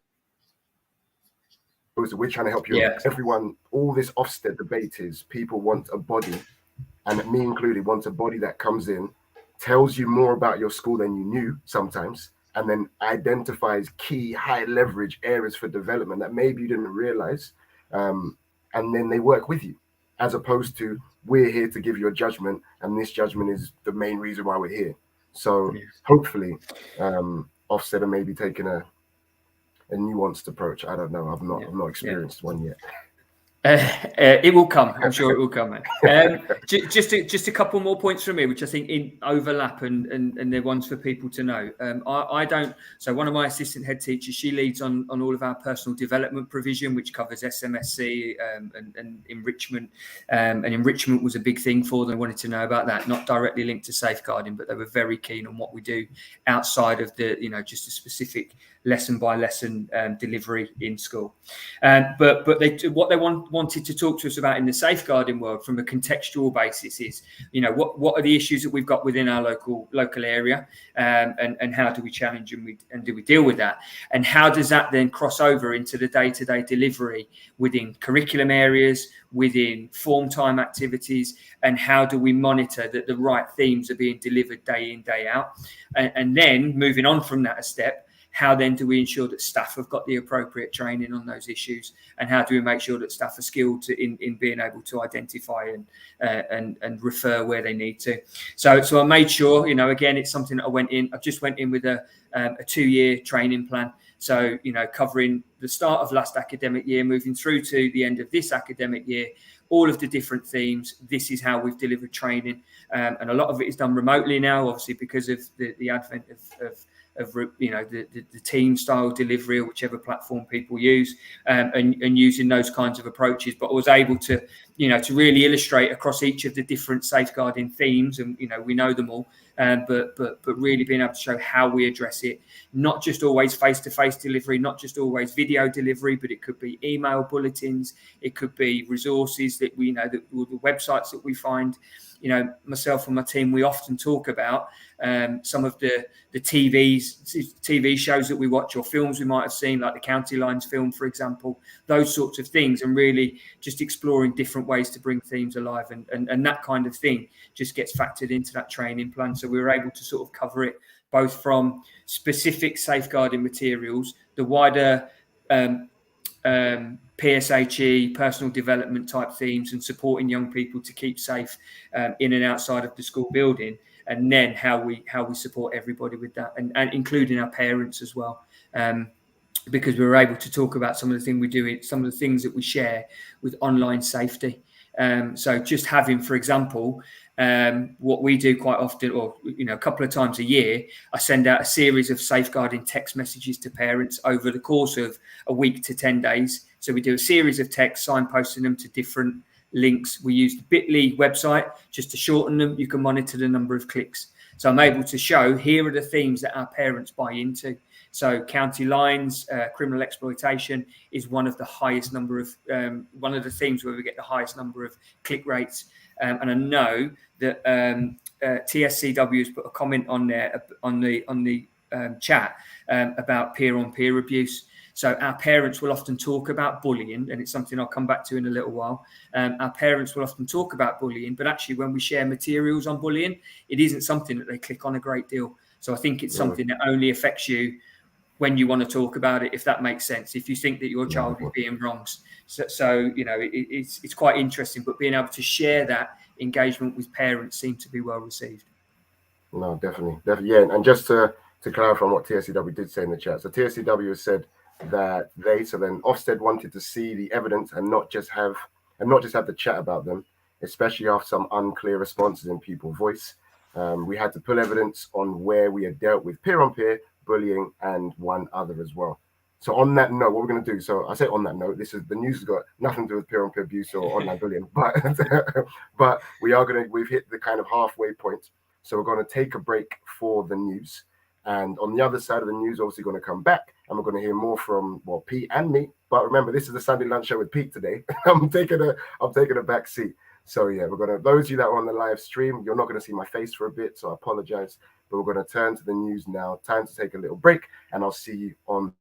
to we're trying to help you. Everyone, all this Ofsted debate is people want a body, and me included, want a body that comes in, tells you more about your school than you knew sometimes, and then identifies key high leverage areas for development that maybe you didn't realize, and then they work with you, as opposed to we're here to give you a judgment, and this judgment is the main reason why we're here. So hopefully Ofsted are maybe taking a nuanced approach. I don't know. I've not experienced one yet. It will come. I'm sure it will come. Just a couple more points from me, which I think overlap and they're ones for people to know. I don't. So one of my assistant head teachers, she leads on all of our personal development provision, which covers SMSC and enrichment. And enrichment was a big thing for them. They wanted to know about that, not directly linked to safeguarding, but they were very keen on what we do outside of the, just a specific lesson by lesson delivery in school. But what they wanted to talk to us about in the safeguarding world from a contextual basis is, what are the issues that we've got within our local area, and how do we challenge and do we deal with that, and how does that then cross over into the day-to-day delivery within curriculum areas, within form time activities, and how do we monitor that the right themes are being delivered day in, day out, and then moving on from that a step, how then do we ensure that staff have got the appropriate training on those issues, and how do we make sure that staff are skilled in being able to identify and refer where they need to. So I made sure, again, it's something that I just went in with a 2-year training plan. So, covering the start of last academic year, moving through to the end of this academic year, all of the different themes. This is how we've delivered training. And a lot of it is done remotely now, obviously, because of the advent of the team style delivery, or whichever platform people use, and using those kinds of approaches. But I was able to, to really illustrate across each of the different safeguarding themes, and we know them all, but really being able to show how we address it, not just always face-to-face delivery, not just always video delivery, but it could be email bulletins, it could be resources that we the websites that we find. Myself and my team, we often talk about some of the TV shows that we watch, or films we might have seen, like the County Lines film, for example, those sorts of things, and really just exploring different ways to bring themes alive, and that kind of thing just gets factored into that training plan. So we were able to sort of cover it both from specific safeguarding materials, the wider PSHE, personal development type themes, and supporting young people to keep safe in and outside of the school building, and then how we support everybody with that, and including our parents as well, because we were able to talk about some of the things we do, some of the things that we share with online safety. So just having, for example, what we do quite often, or a couple of times a year, I send out a series of safeguarding text messages to parents over the course of a week to 10 days. So we do a series of texts, signposting them to different links. We use the Bitly website just to shorten them. You can monitor the number of clicks. So I'm able to show, here are the themes that our parents buy into. So County Lines, criminal exploitation is one of the highest number of, one of the themes where we get the highest number of click rates. And I know that TSCW has put a comment on there on the chat about peer-on-peer abuse. So our parents will often talk about bullying, and it's something I'll come back to in a little while. Our parents will often talk about bullying, but actually when we share materials on bullying, it isn't something that they click on a great deal. So I think it's something that only affects you when you want to talk about it, if that makes sense, if you think that your child is being wronged. So it's quite interesting, but being able to share that engagement with parents seemed to be well received. No, definitely. Yeah, and just to clarify on what TSCW did say in the chat. So TSCW has said that then Ofsted wanted to see the evidence and not just have the chat about them. especially after some unclear responses in People Voice. We had to pull evidence on where we had dealt with peer-on-peer bullying and one other as well. So on that note, what we're going to do, so I say on that note, this is the news has got nothing to do with peer-on-peer abuse or online bullying, but but we've hit the kind of halfway point. So we're going to take a break for the news. And on the other side of the news, obviously going to come back and we're going to hear more from, well, Pete and me. But remember, this is the Sunday lunch show with Pete today. I'm taking a back seat. So yeah, we're going to, those of you that are on the live stream, you're not going to see my face for a bit, so I apologize. But we're going to turn to the news now. Time to take a little break, and I'll see you on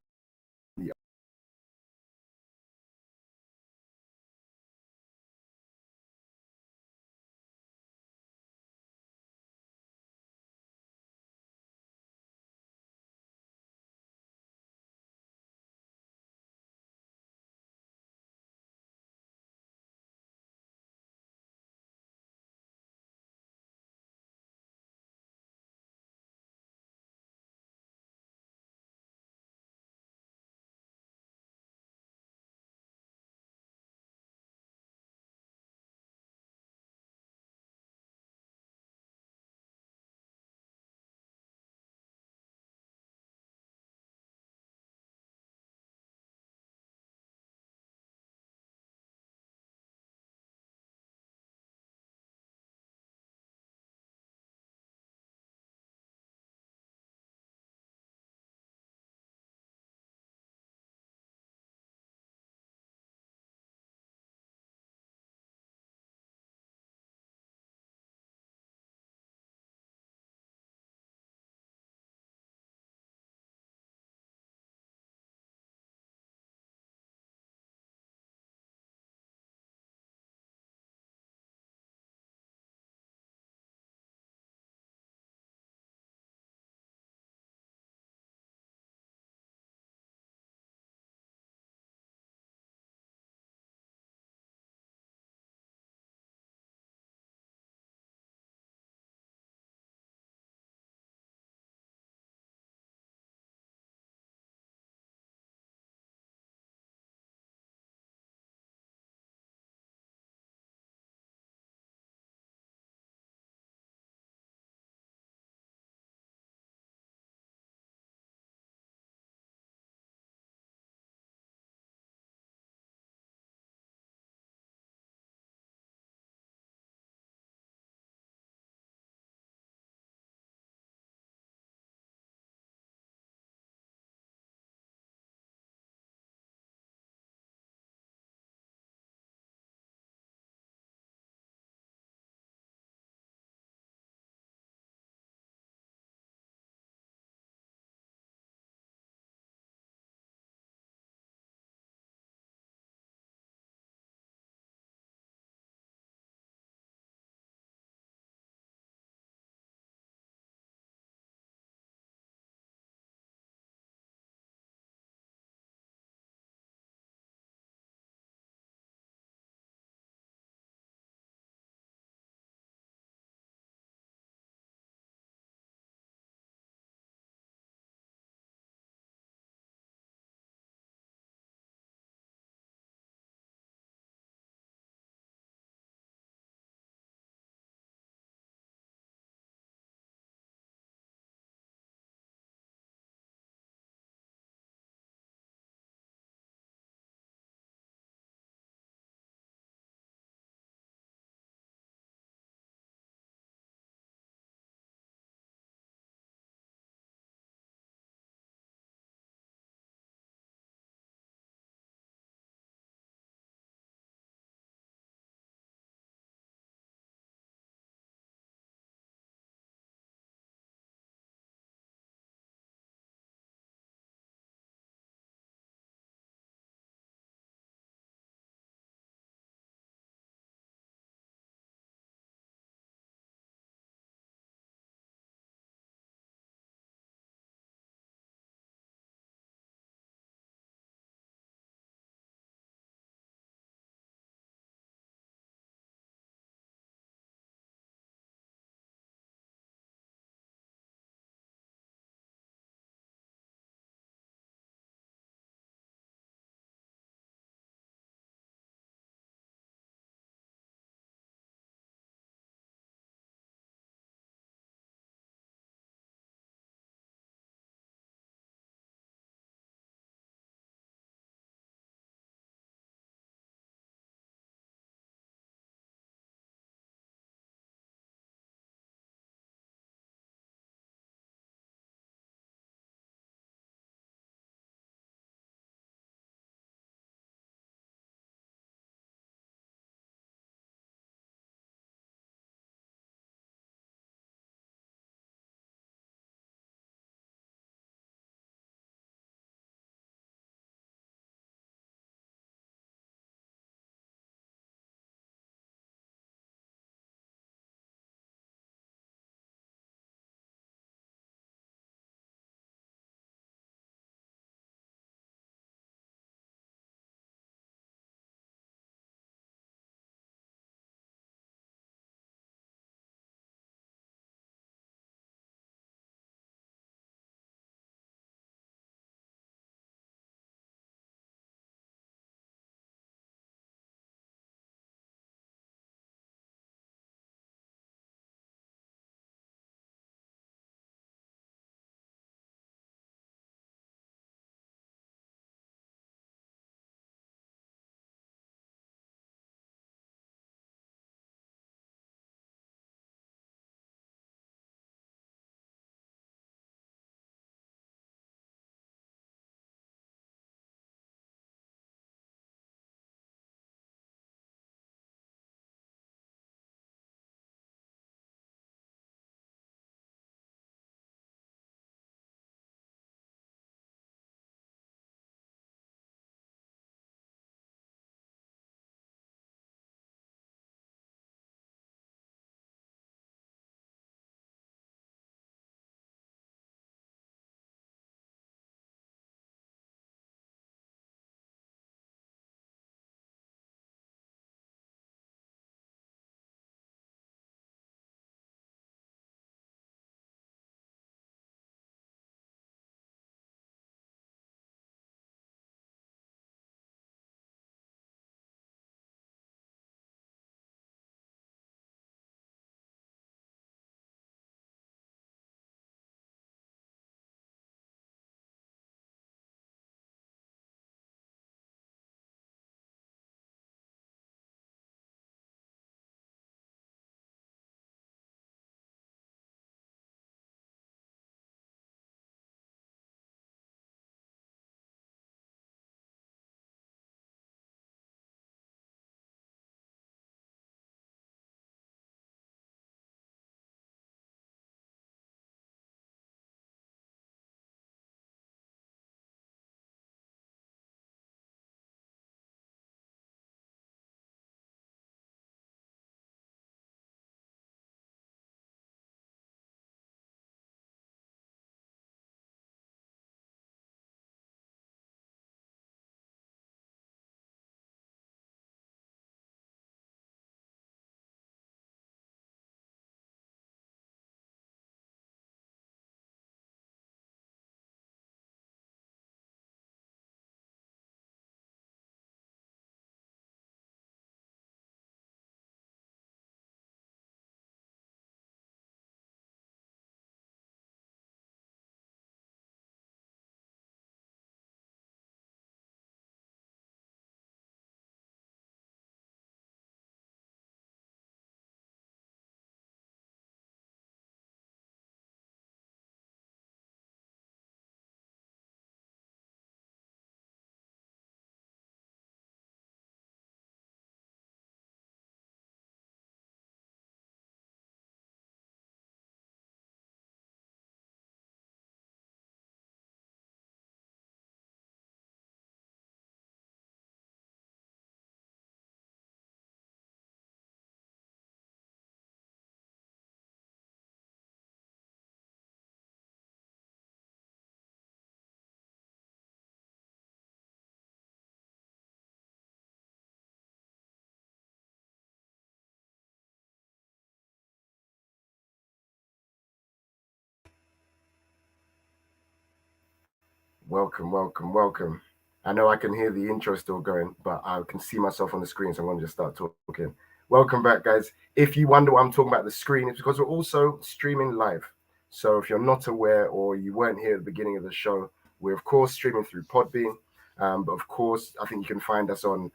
Welcome, welcome, welcome. I know I can hear the intro still going, but I can see myself on the screen, so I'm going to just start talking. Welcome back, guys. If you wonder why I'm talking about the screen, it's because we're also streaming live. So if you're not aware or you weren't here at the beginning of the show, we're of course streaming through Podbean. But of course, I think you can find us on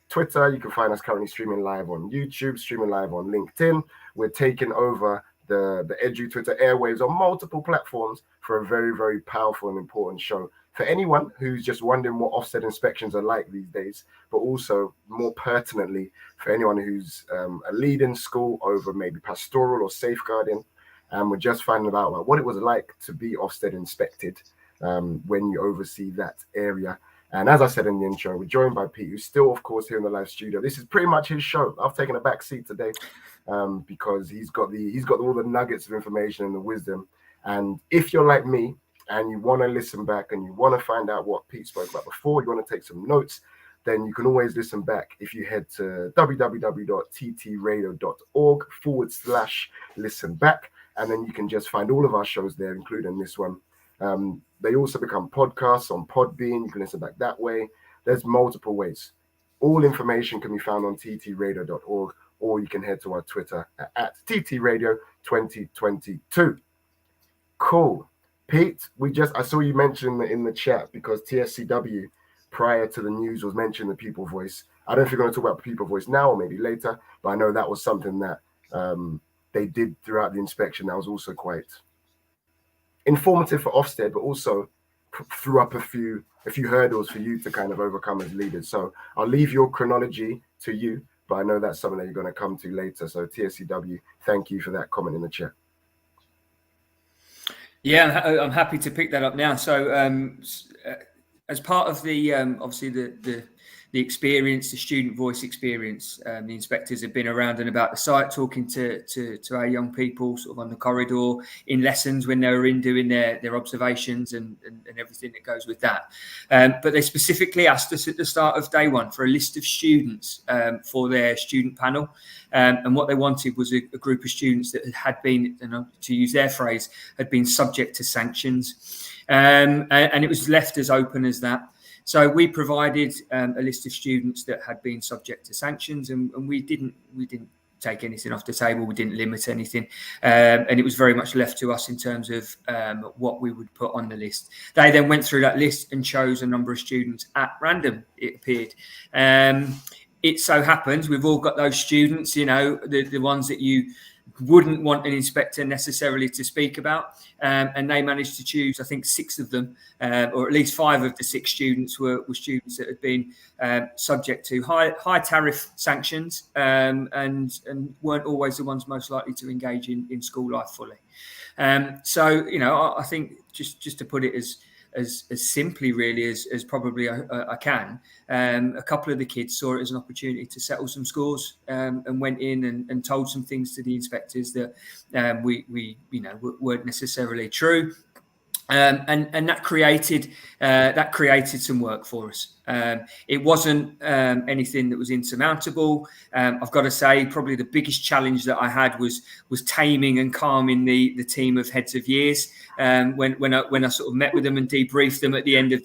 Twitter. You can find us currently streaming live on YouTube, streaming live on LinkedIn. We're taking over the Edu Twitter airwaves on multiple platforms for a very, very powerful and important show. For anyone who's just wondering what offset inspections are like these days, but also more pertinently, for anyone who's a lead in school over maybe pastoral or safeguarding, and we're just finding out about what it was like to be offset inspected when you oversee that area. And as I said in the intro, we're joined by Pete, who's still, of course, here in the live studio. This is pretty much his show. I've taken a back seat today because he's got all the nuggets of information and the wisdom. And if you're like me and you want to listen back and you want to find out what Pete spoke about before, you want to take some notes, then you can always listen back if you head to www.ttradio.org/listen back. And then you can just find all of our shows there, including this one. They also become podcasts on Podbean. You can listen back that way. There's multiple ways. All information can be found on ttradio.org, or you can head to our Twitter at ttradio2022. Cool. Pete, I saw you mention in the chat because TSCW prior to the news was mentioning the People Voice. I don't know if you're going to talk about the People Voice now or maybe later, but I know that was something that they did throughout the inspection. That was also quite informative for Ofsted, but also threw up a few hurdles for you to kind of overcome as leaders. So I'll leave your chronology to you, but I know that's something that you're going to come to later. So TSCW, thank you for that comment in the chat. Yeah, I'm happy to pick that up now. So as part of the obviously the experience, the student voice experience, the inspectors have been around and about the site talking to our young people sort of on the corridor, in lessons when they were in doing their observations and everything that goes with that. But they specifically asked us at the start of day one for a list of students for their student panel. And what they wanted was a group of students that had been, to use their phrase, had been subject to sanctions. And it was left as open as that. So we provided a list of students that had been subject to sanctions, and we didn't take anything off the table. We didn't limit anything, and it was very much left to us in terms of what we would put on the list. They then went through that list and chose a number of students at random, it appeared. It so happens we've all got those students, the ones that you wouldn't want an inspector necessarily to speak about, and they managed to choose, I think, 6 of them, or at least 5 of the 6 students were students that had been subject to high tariff sanctions, and weren't always the ones most likely to engage in school life fully. So I think just to put it as simply really as probably I can, a couple of the kids saw it as an opportunity to settle some scores, and went in and told some things to the inspectors that we weren't necessarily true. And that created some work for us. It wasn't anything that was insurmountable. I've got to say, probably the biggest challenge that I had was taming and calming the team of heads of years. When I sort of met with them and debriefed them at the end of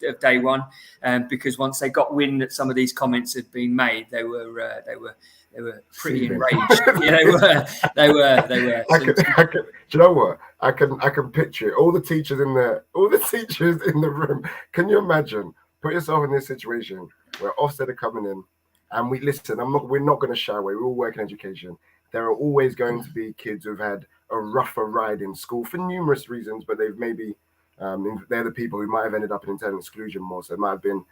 of day one, because once they got wind that some of these comments had been made, they were pretty enraged. Yeah, they were. Do you know what? I can picture it. All the teachers in the room. Can you imagine? Put yourself in this situation where Ofsted are coming in, and we're not going to shy away. We all work in education. There are always going to be kids who've had a rougher ride in school for numerous reasons, but they've maybe they're the people who might have ended up in internal exclusion more. So it might have been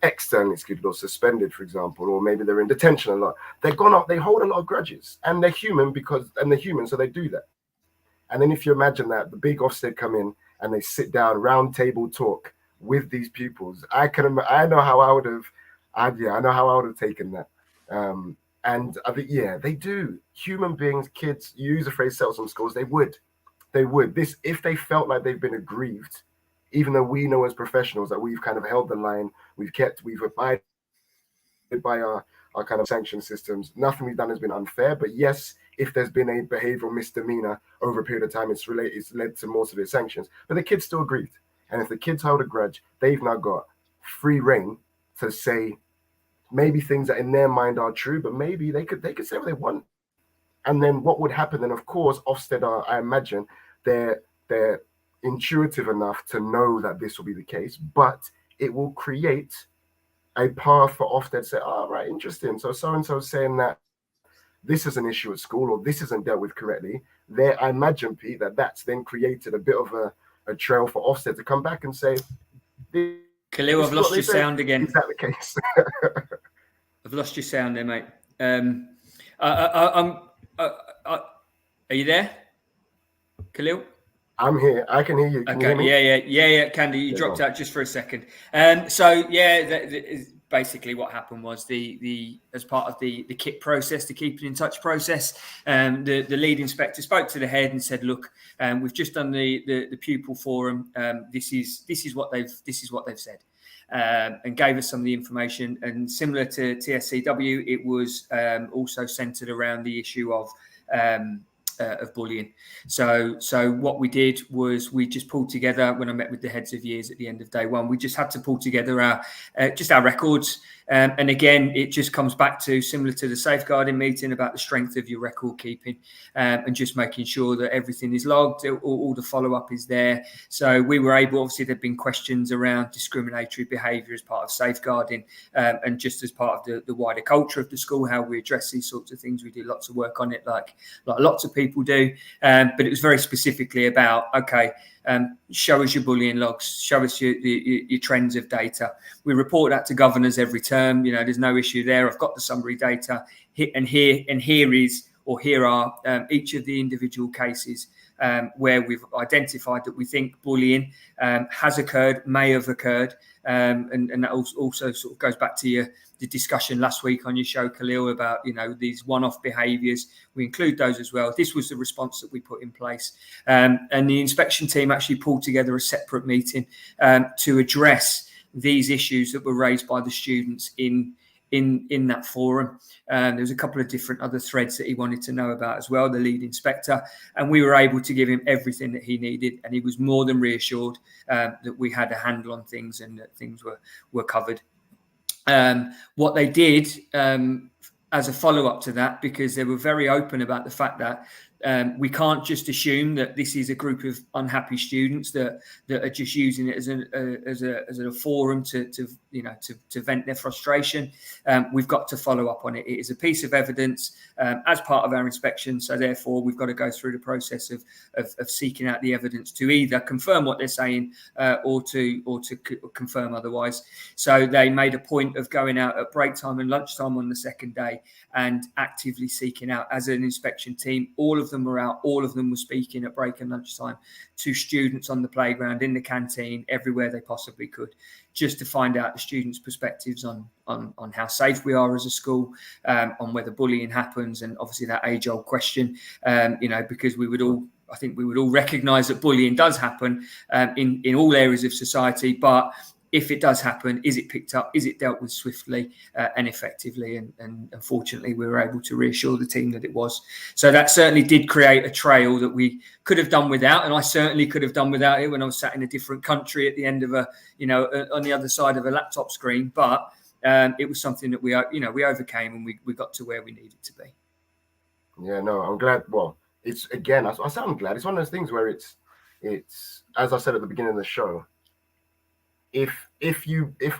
externally excluded or suspended, for example, or maybe they're in detention a lot. They've gone up, they hold a lot of grudges, and they're human, so they do that. And then if you imagine that the big Ofsted come in and they sit down, round table talk with these pupils, I know how I would have taken that. And I think, they do. Human beings, kids, you use the phrase settle some scores, they would. This, if they felt like they've been aggrieved, even though we know as professionals that we've kind of held the line, we've abided by our kind of sanction systems. Nothing we've done has been unfair, but yes, if there's been a behavioral misdemeanor over a period of time, it's led to more severe sanctions. But the kid's still aggrieved, And if the kids hold a grudge, they've now got free reign to say maybe things that in their mind are true, but maybe they could say what they want. And then what would happen? Then of course, Ofsted are, I imagine, they're intuitive enough to know that this will be the case, but it will create a path for Ofsted to say, oh, right, interesting. So and so saying that this is an issue at school or this isn't dealt with correctly. There, I imagine, Pete, that's then created a bit of a trail for Ofsted to come back and say, Kalil, I've lost your sound again. Is that the case? I've lost your sound there, mate. Are you there, Kalil? I'm here. I can hear you. Can you hear me? Yeah. Candy, you dropped out just for a second. Basically what happened was the as part of the KIP process, the keeping in touch process, the lead inspector spoke to the head and said, look, we've just done the pupil forum. This is what they've said. And gave us some of the information. And similar to TSCW, it was also centered around the issue of bullying. So what we did was we just pulled together, when I met with the heads of years at the end of day one, we just had to pull together our records. And again, it just comes back to similar to the safeguarding meeting about the strength of your record keeping, and just making sure that everything is logged, all the follow-up is there. So we were able, obviously there've been questions around discriminatory behaviour as part of safeguarding, and just as part of the wider culture of the school, how we address these sorts of things. We do lots of work on it, like lots of people do. But it was very specifically about, okay, show us your bullying logs, show us your trends of data. We report that to governors every term. There's no issue there. I've got the summary data, here are each of the individual cases where we've identified that we think bullying has occurred, may have occurred, and that also sort of goes back to the discussion last week on your show, Kalil, about these one-off behaviours. We include those as well. This was the response that we put in place, and the inspection team actually pulled together a separate meeting to address these issues that were raised by the students in that forum. There was a couple of different other threads that he wanted to know about as well, the lead inspector, and we were able to give him everything that he needed, and he was more than reassured that we had a handle on things and that things were covered. What they did as a follow-up to that, because they were very open about the fact that we can't just assume that this is a group of unhappy students that are just using it as a forum to vent their frustration. We've got to follow up on it. It is a piece of evidence as part of our inspection. So therefore, we've got to go through the process of seeking out the evidence to either confirm what they're saying or to confirm otherwise. So they made a point of going out at break time and lunchtime on the second day and actively seeking out, as an inspection team, all of them were out, all of them were speaking at break and lunchtime to students on the playground, in the canteen, everywhere they possibly could, just to find out the students' perspectives on how safe we are as a school, on whether bullying happens, and obviously that age-old question, because I think we would all recognise that bullying does happen in all areas of society, but if it does happen, is it picked up? Is it dealt with swiftly and effectively? And unfortunately, we were able to reassure the team that it was. So that certainly did create a trail that we could have done without, and I certainly could have done without it when I was sat in a different country at the end of on the other side of a laptop screen. But it was something that we overcame, and we got to where we needed to be. Yeah, no, I'm glad. Well, it's again, I sound glad. It's one of those things where it's as I said at the beginning of the show. If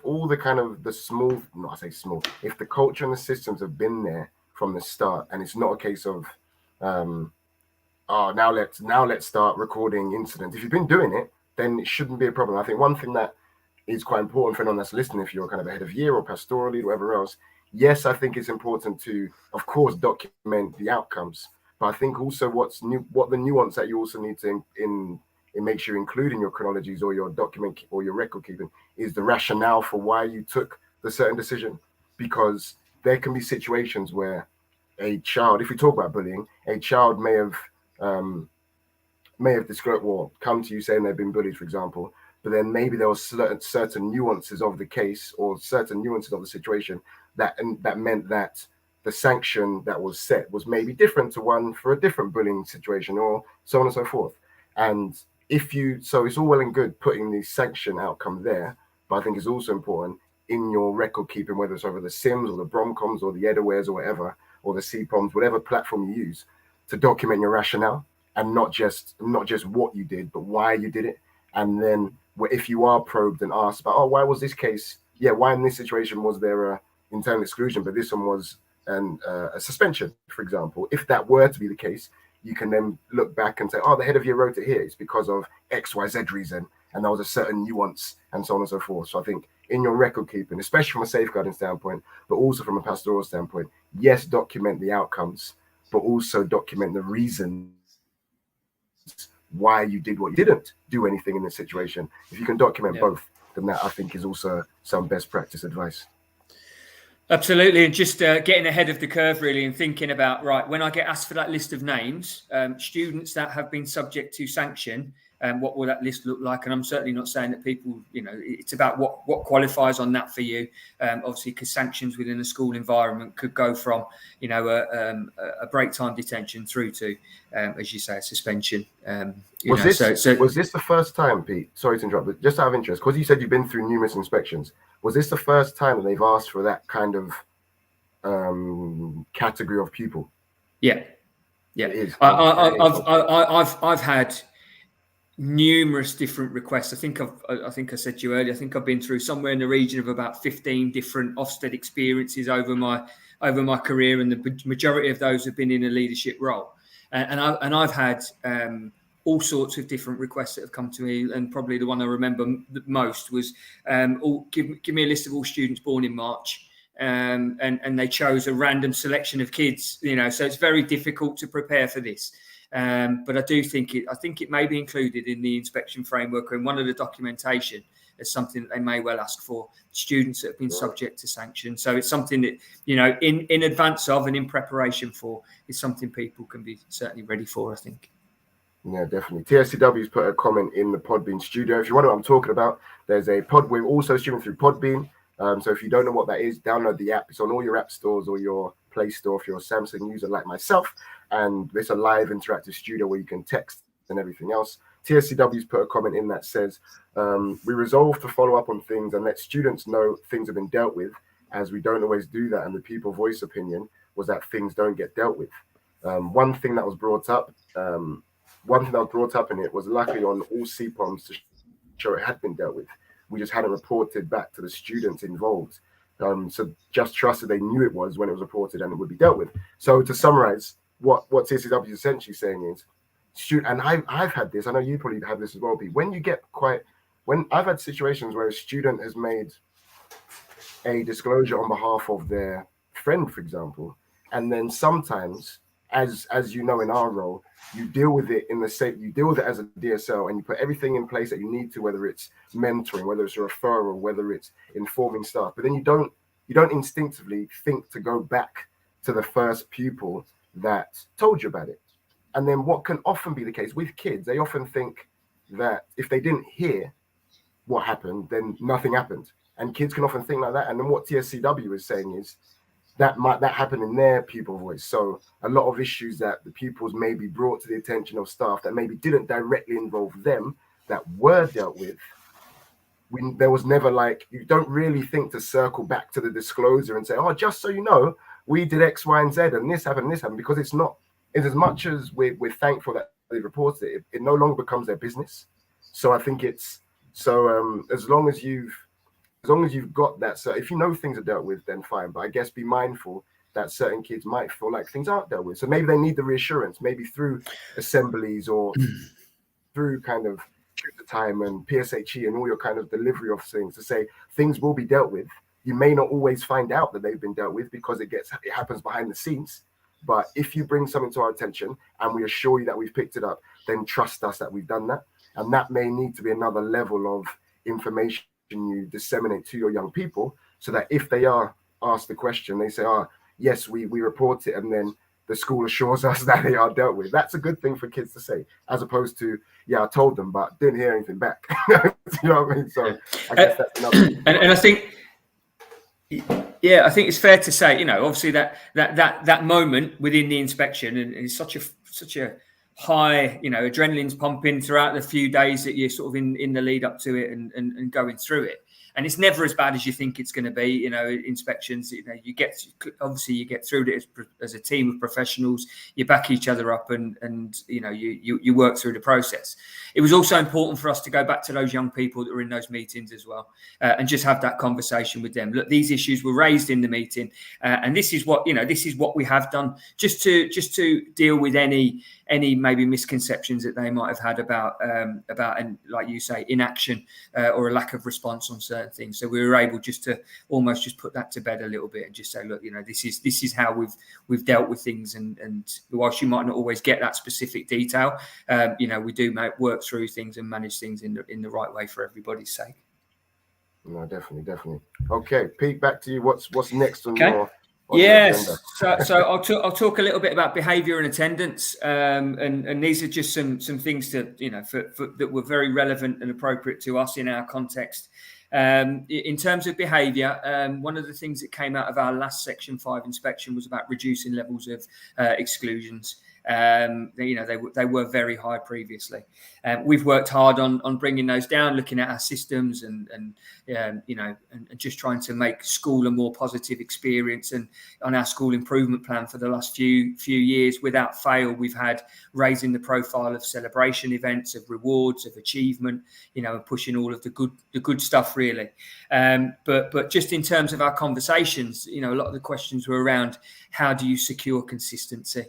all the kind of the small, not I say small, if the culture and the systems have been there from the start, and it's not a case of, now let's start recording incidents. If you've been doing it, then it shouldn't be a problem. I think one thing that is quite important for anyone that's listening, if you're kind of a head of year or pastoral lead or whatever else, yes, I think it's important to, of course, document the outcomes. But I think also what the nuance that you also need to it makes you include in your chronologies or your document or your record keeping is the rationale for why you took the certain decision. Because there can be situations where a child, if we talk about bullying, a child may have described or come to you saying they've been bullied, for example, but then maybe there was certain nuances of the case or certain nuances of the situation that meant that the sanction that was set was maybe different to one for a different bullying situation, or so on and so forth. And so it's all well and good putting the sanction outcome there, but I think it's also important in your record keeping, whether it's over the Sims or the Bromcoms or the Edawares or whatever, or the CPOMs, whatever platform you use, to document your rationale, and not just what you did, but why you did it. And then if you are probed and asked about, oh, why was this case? Yeah, why in this situation was there a internal exclusion, but this one was a suspension, for example? If that were to be the case, you can then look back and say, oh, the head of year wrote it here. It's because of XYZ reason, and there was a certain nuance, and so on and so forth. So I think in your record keeping, especially from a safeguarding standpoint, but also from a pastoral standpoint, yes, document the outcomes, but also document the reasons why you did what you didn't do anything in this situation. If you can document both, then that I think is also some best practice advice. Absolutely, and just getting ahead of the curve really, and thinking about, right, when I get asked for that list of names, students that have been subject to sanction, what will that list look like? And I'm certainly not saying that people, it's about what qualifies on that for you. Obviously, because sanctions within a school environment could go from, a break time detention through to, as you say, a suspension. Was this the first time, Pete? Sorry to interrupt, but just out of interest, because you said you've been through numerous inspections. Was this the first time that they've asked for that kind of category of pupil? Yeah. It is. I've had numerous different requests. I think I said to you earlier, I think I've been through somewhere in the region of about 15 different Ofsted experiences over my career, and the majority of those have been in a leadership role. And I've had all sorts of different requests that have come to me, and probably the one I remember the most was, give me a list of all students born in March. And they chose a random selection of kids, so it's very difficult to prepare for this. But I do think it may be included in the inspection framework and one of the documentation as something that they may well ask for students that have been subject to sanction. So it's something that, in advance of and in preparation for, is something people can be certainly ready for, I think. Yeah, definitely. TSCW's put a comment in the Podbean studio. If you wonder what I'm talking about, there's a pod. We're also streaming through Podbean. So if you don't know what that is, download the app. It's on all your app stores or your Play Store if you're a Samsung user like myself. And it's a live interactive studio where you can text and everything else. TSCW's put a comment in that says, we resolve to follow up on things and let students know things have been dealt with, as we don't always do that. And the people voice opinion was that things don't get dealt with. One thing that was brought up in it was luckily on all CPOMs to show it had been dealt with. We just hadn't reported back to the students involved. So just trusted they knew it was when it was reported and it would be dealt with. So to summarize, what CCW is essentially saying is, and I've had this, I know you probably have this as well, Pete. When I've had situations where a student has made a disclosure on behalf of their friend, for example, and then sometimes, as you know, in our role, you deal with it you deal with it as a DSL, and you put everything in place that you need to, whether it's mentoring, whether it's a referral, whether it's informing staff. But then you don't instinctively think to go back to the first pupil that told you about it. And then what can often be the case with kids, they often think that if they didn't hear what happened, then nothing happened. And kids can often think like that. And then what TSCW is saying is that happened in their pupil voice. So a lot of issues that the pupils may be brought to the attention of staff that maybe didn't directly involve them, that were dealt with, there was never you don't really think to circle back to the disclosure and say, oh, just so you know, we did X, Y, and Z, and this happened, because it's not. It's as much as we're thankful that they reported it, it no longer becomes their business. So I think it's as long as you've got that. So if you know things are dealt with, then fine. But I guess be mindful that certain kids might feel like things aren't dealt with. So maybe they need the reassurance, maybe through assemblies or through kind of the time and PSHE and all your kind of delivery of things to say things will be dealt with. You may not always find out that they've been dealt with because it happens behind the scenes. But if you bring something to our attention and we assure you that we've picked it up, then trust us that we've done that. And that may need to be another level of information you disseminate to your young people, so that if they are asked the question, they say, oh, yes, we report it. And then the school assures us that they are dealt with. That's a good thing for kids to say, as opposed to, yeah, I told them, but didn't hear anything back. You know what I mean? So I guess that's another thing. And I think, yeah, I think it's fair to say, obviously that moment within the inspection, and it's such a high, adrenaline's pumping throughout the few days that you're sort of in the lead up to it and going through it. And it's never as bad as you think it's going to be. Inspections, you get through it as a team of professionals. You back each other up, and you work through the process. It was also important for us to go back to those young people that were in those meetings as well, and just have that conversation with them. Look, these issues were raised in the meeting, and this is what we have done, just to deal with any maybe misconceptions that they might have had about and like you say, inaction or a lack of response on certain things. So we were able just to almost just put that to bed a little bit and just say, look, this is how we've dealt with things, and whilst you might not always get that specific detail, we do work through things and manage things in the right way for everybody's sake. No, definitely. Okay, Pete, back to you. What's next on your Yes, so I'll talk a little bit about behaviour and attendance, and these are just some things that that were very relevant and appropriate to us in our context. In terms of behaviour, one of the things that came out of our last Section 5 inspection was about reducing levels of exclusions. They were very high previously. We've worked hard on bringing those down, looking at our systems and just trying to make school a more positive experience. And on our school improvement plan for the last few years, without fail, we've had raising the profile of celebration events, of rewards, of achievement, and pushing all of the good stuff really. But just in terms of our conversations, a lot of the questions were around how do you secure consistency?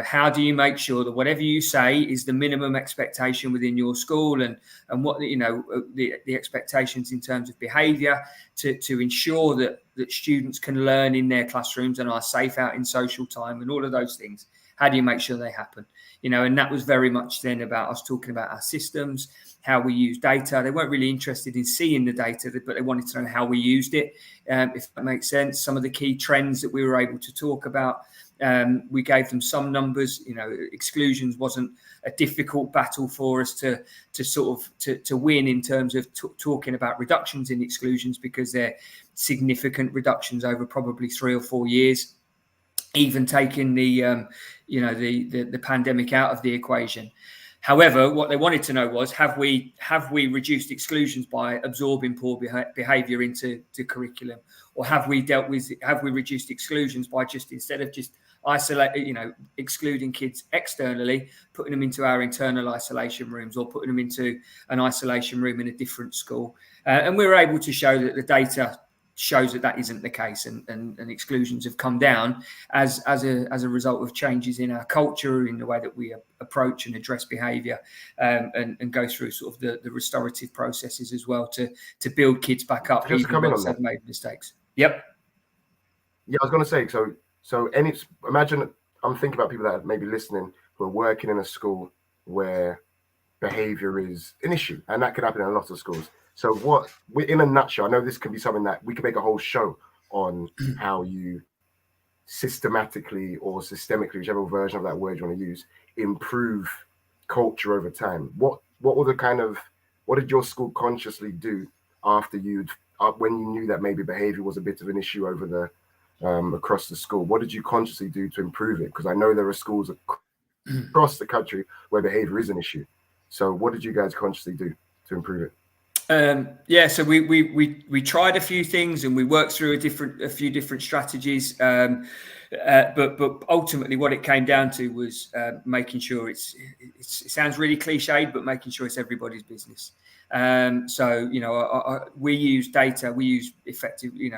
How do you make sure that whatever you say is the minimum expectation within your school, and what the expectations in terms of behaviour to ensure that students can learn in their classrooms and are safe out in social time and all of those things. How do you make sure they happen? And that was very much then about us talking about our systems, how we use data. They weren't really interested in seeing the data, but they wanted to know how we used it, if that makes sense. Some of the key trends that we were able to talk about. We gave them some numbers. Exclusions wasn't a difficult battle for us to win in terms of talking about reductions in exclusions, because they're significant reductions over probably 3 or 4 years, even taking the pandemic out of the equation. However, what they wanted to know was, have we reduced exclusions by absorbing poor behaviour into the curriculum, or have we reduced exclusions by instead of excluding kids externally, putting them into our internal isolation rooms, or putting them into an isolation room in a different school. And we were able to show that the data shows that isn't the case, and exclusions have come down as a result of changes in our culture, in the way that we approach and address behaviour, and go through sort of the restorative processes as well to build kids back up even once they've made mistakes. Yep. Yeah, I was going to say, so imagine, I'm thinking about people that may be listening who are working in a school where behaviour is an issue, and that could happen in a lot of schools. So in a nutshell, I know this can be something that we can make a whole show on, how you systematically or systemically, whichever version of that word you want to use, improve culture over time. What did your school consciously do after when you knew that maybe behaviour was a bit of an issue over the across the school? What did you consciously do to improve it? Because I know there are schools across the country where behaviour is an issue. So what did you guys consciously do to improve it? So we tried a few things, and we worked through a few different strategies. But ultimately, what it came down to was making sure it sounds really cliched, but making sure it's everybody's business. We use data. We use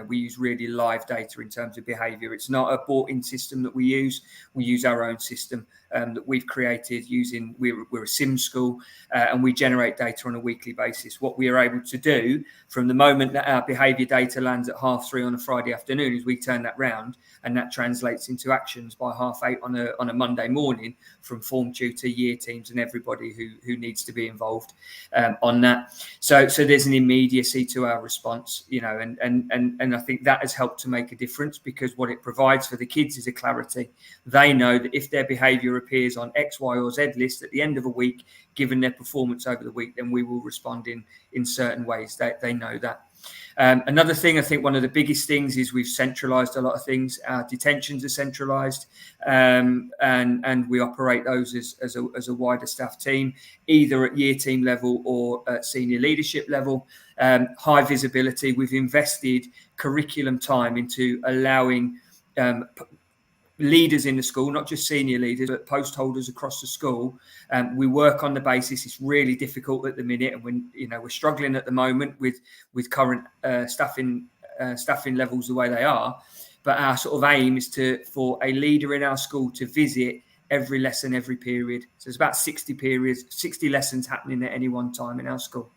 we use really live data in terms of behaviour. It's not a bought-in system that we use. We use our own system that we've created using. We're a sim school, and we generate data on a weekly basis. What we are able to do from the moment that our behaviour data lands at 3:30 on a Friday afternoon is we turn that round, and that translates into actions by 8:30 on a Monday morning from form tutor, year teams, and everybody who needs to be involved on that. So there's an immediacy to our response, and I think that has helped to make a difference, because what it provides for the kids is a clarity. They know that if their behaviour appears on X, Y, or Z list at the end of a week, given their performance over the week, then we will respond in certain ways. They know that. Another thing, I think one of the biggest things is we've centralised a lot of things. Our detentions are centralised, and we operate those as a wider staff team, either at year team level or at senior leadership level. High visibility. We've invested curriculum time into allowing leaders in the school, not just senior leaders, but post holders across the school. We work on the basis. It's really difficult at the minute, and when we're struggling at the moment with current staffing levels the way they are. But our sort of aim is for a leader in our school to visit every lesson, every period. So there's about 60 periods, 60 lessons happening at any one time in our school.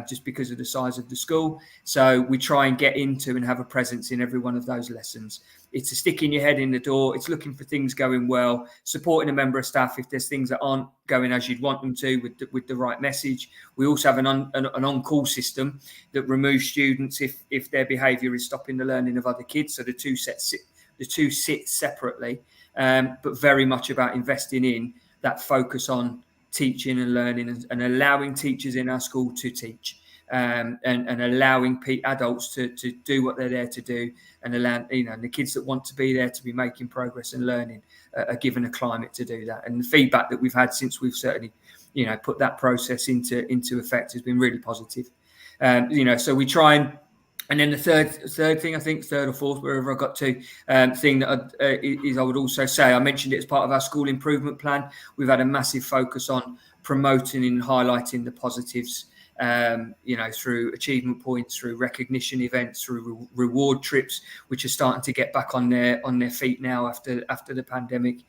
Just because of the size of the school. So we try and get into and have a presence in every one of those lessons. It's a sticking your head in the door. It's looking for things going well, supporting a member of staff if there's things that aren't going as you'd want them to with the right message. We also have an on-call system that removes students if their behaviour is stopping the learning of other kids. So the two sit separately, but very much about investing in that focus on teaching and learning and allowing teachers in our school to teach, and allowing adults to do what they're there to do, and allow the kids that want to be there to be making progress and learning are given a climate to do that. And the feedback that we've had since we've certainly put that process into effect has been really positive. So we try and then the third thing, I think third or fourth, wherever I got to, thing that I would also say, I mentioned it as part of our school improvement plan. We've had a massive focus on promoting and highlighting the positives, through achievement points, through recognition events, through reward trips, which are starting to get back on their feet now after the pandemic,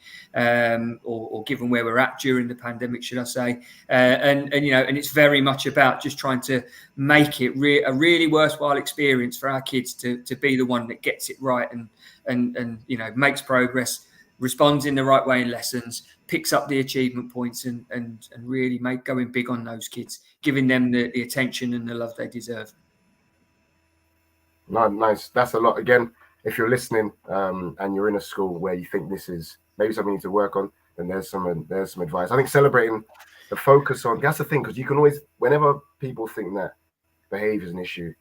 or given where we're at during the pandemic, should I say? And it's very much about just trying to make it a really worthwhile experience for our kids to be the one that gets it right and makes progress, responds in the right way in lessons, picks up the achievement points, and really going big on those kids, giving them the attention and the love they deserve. No, nice. That's a lot. Again, if you're listening and you're in a school where you think this is maybe something you need to work on, then there's some advice. I think celebrating the focus on, that's the thing, because you can always, whenever people think that behavior is an issue,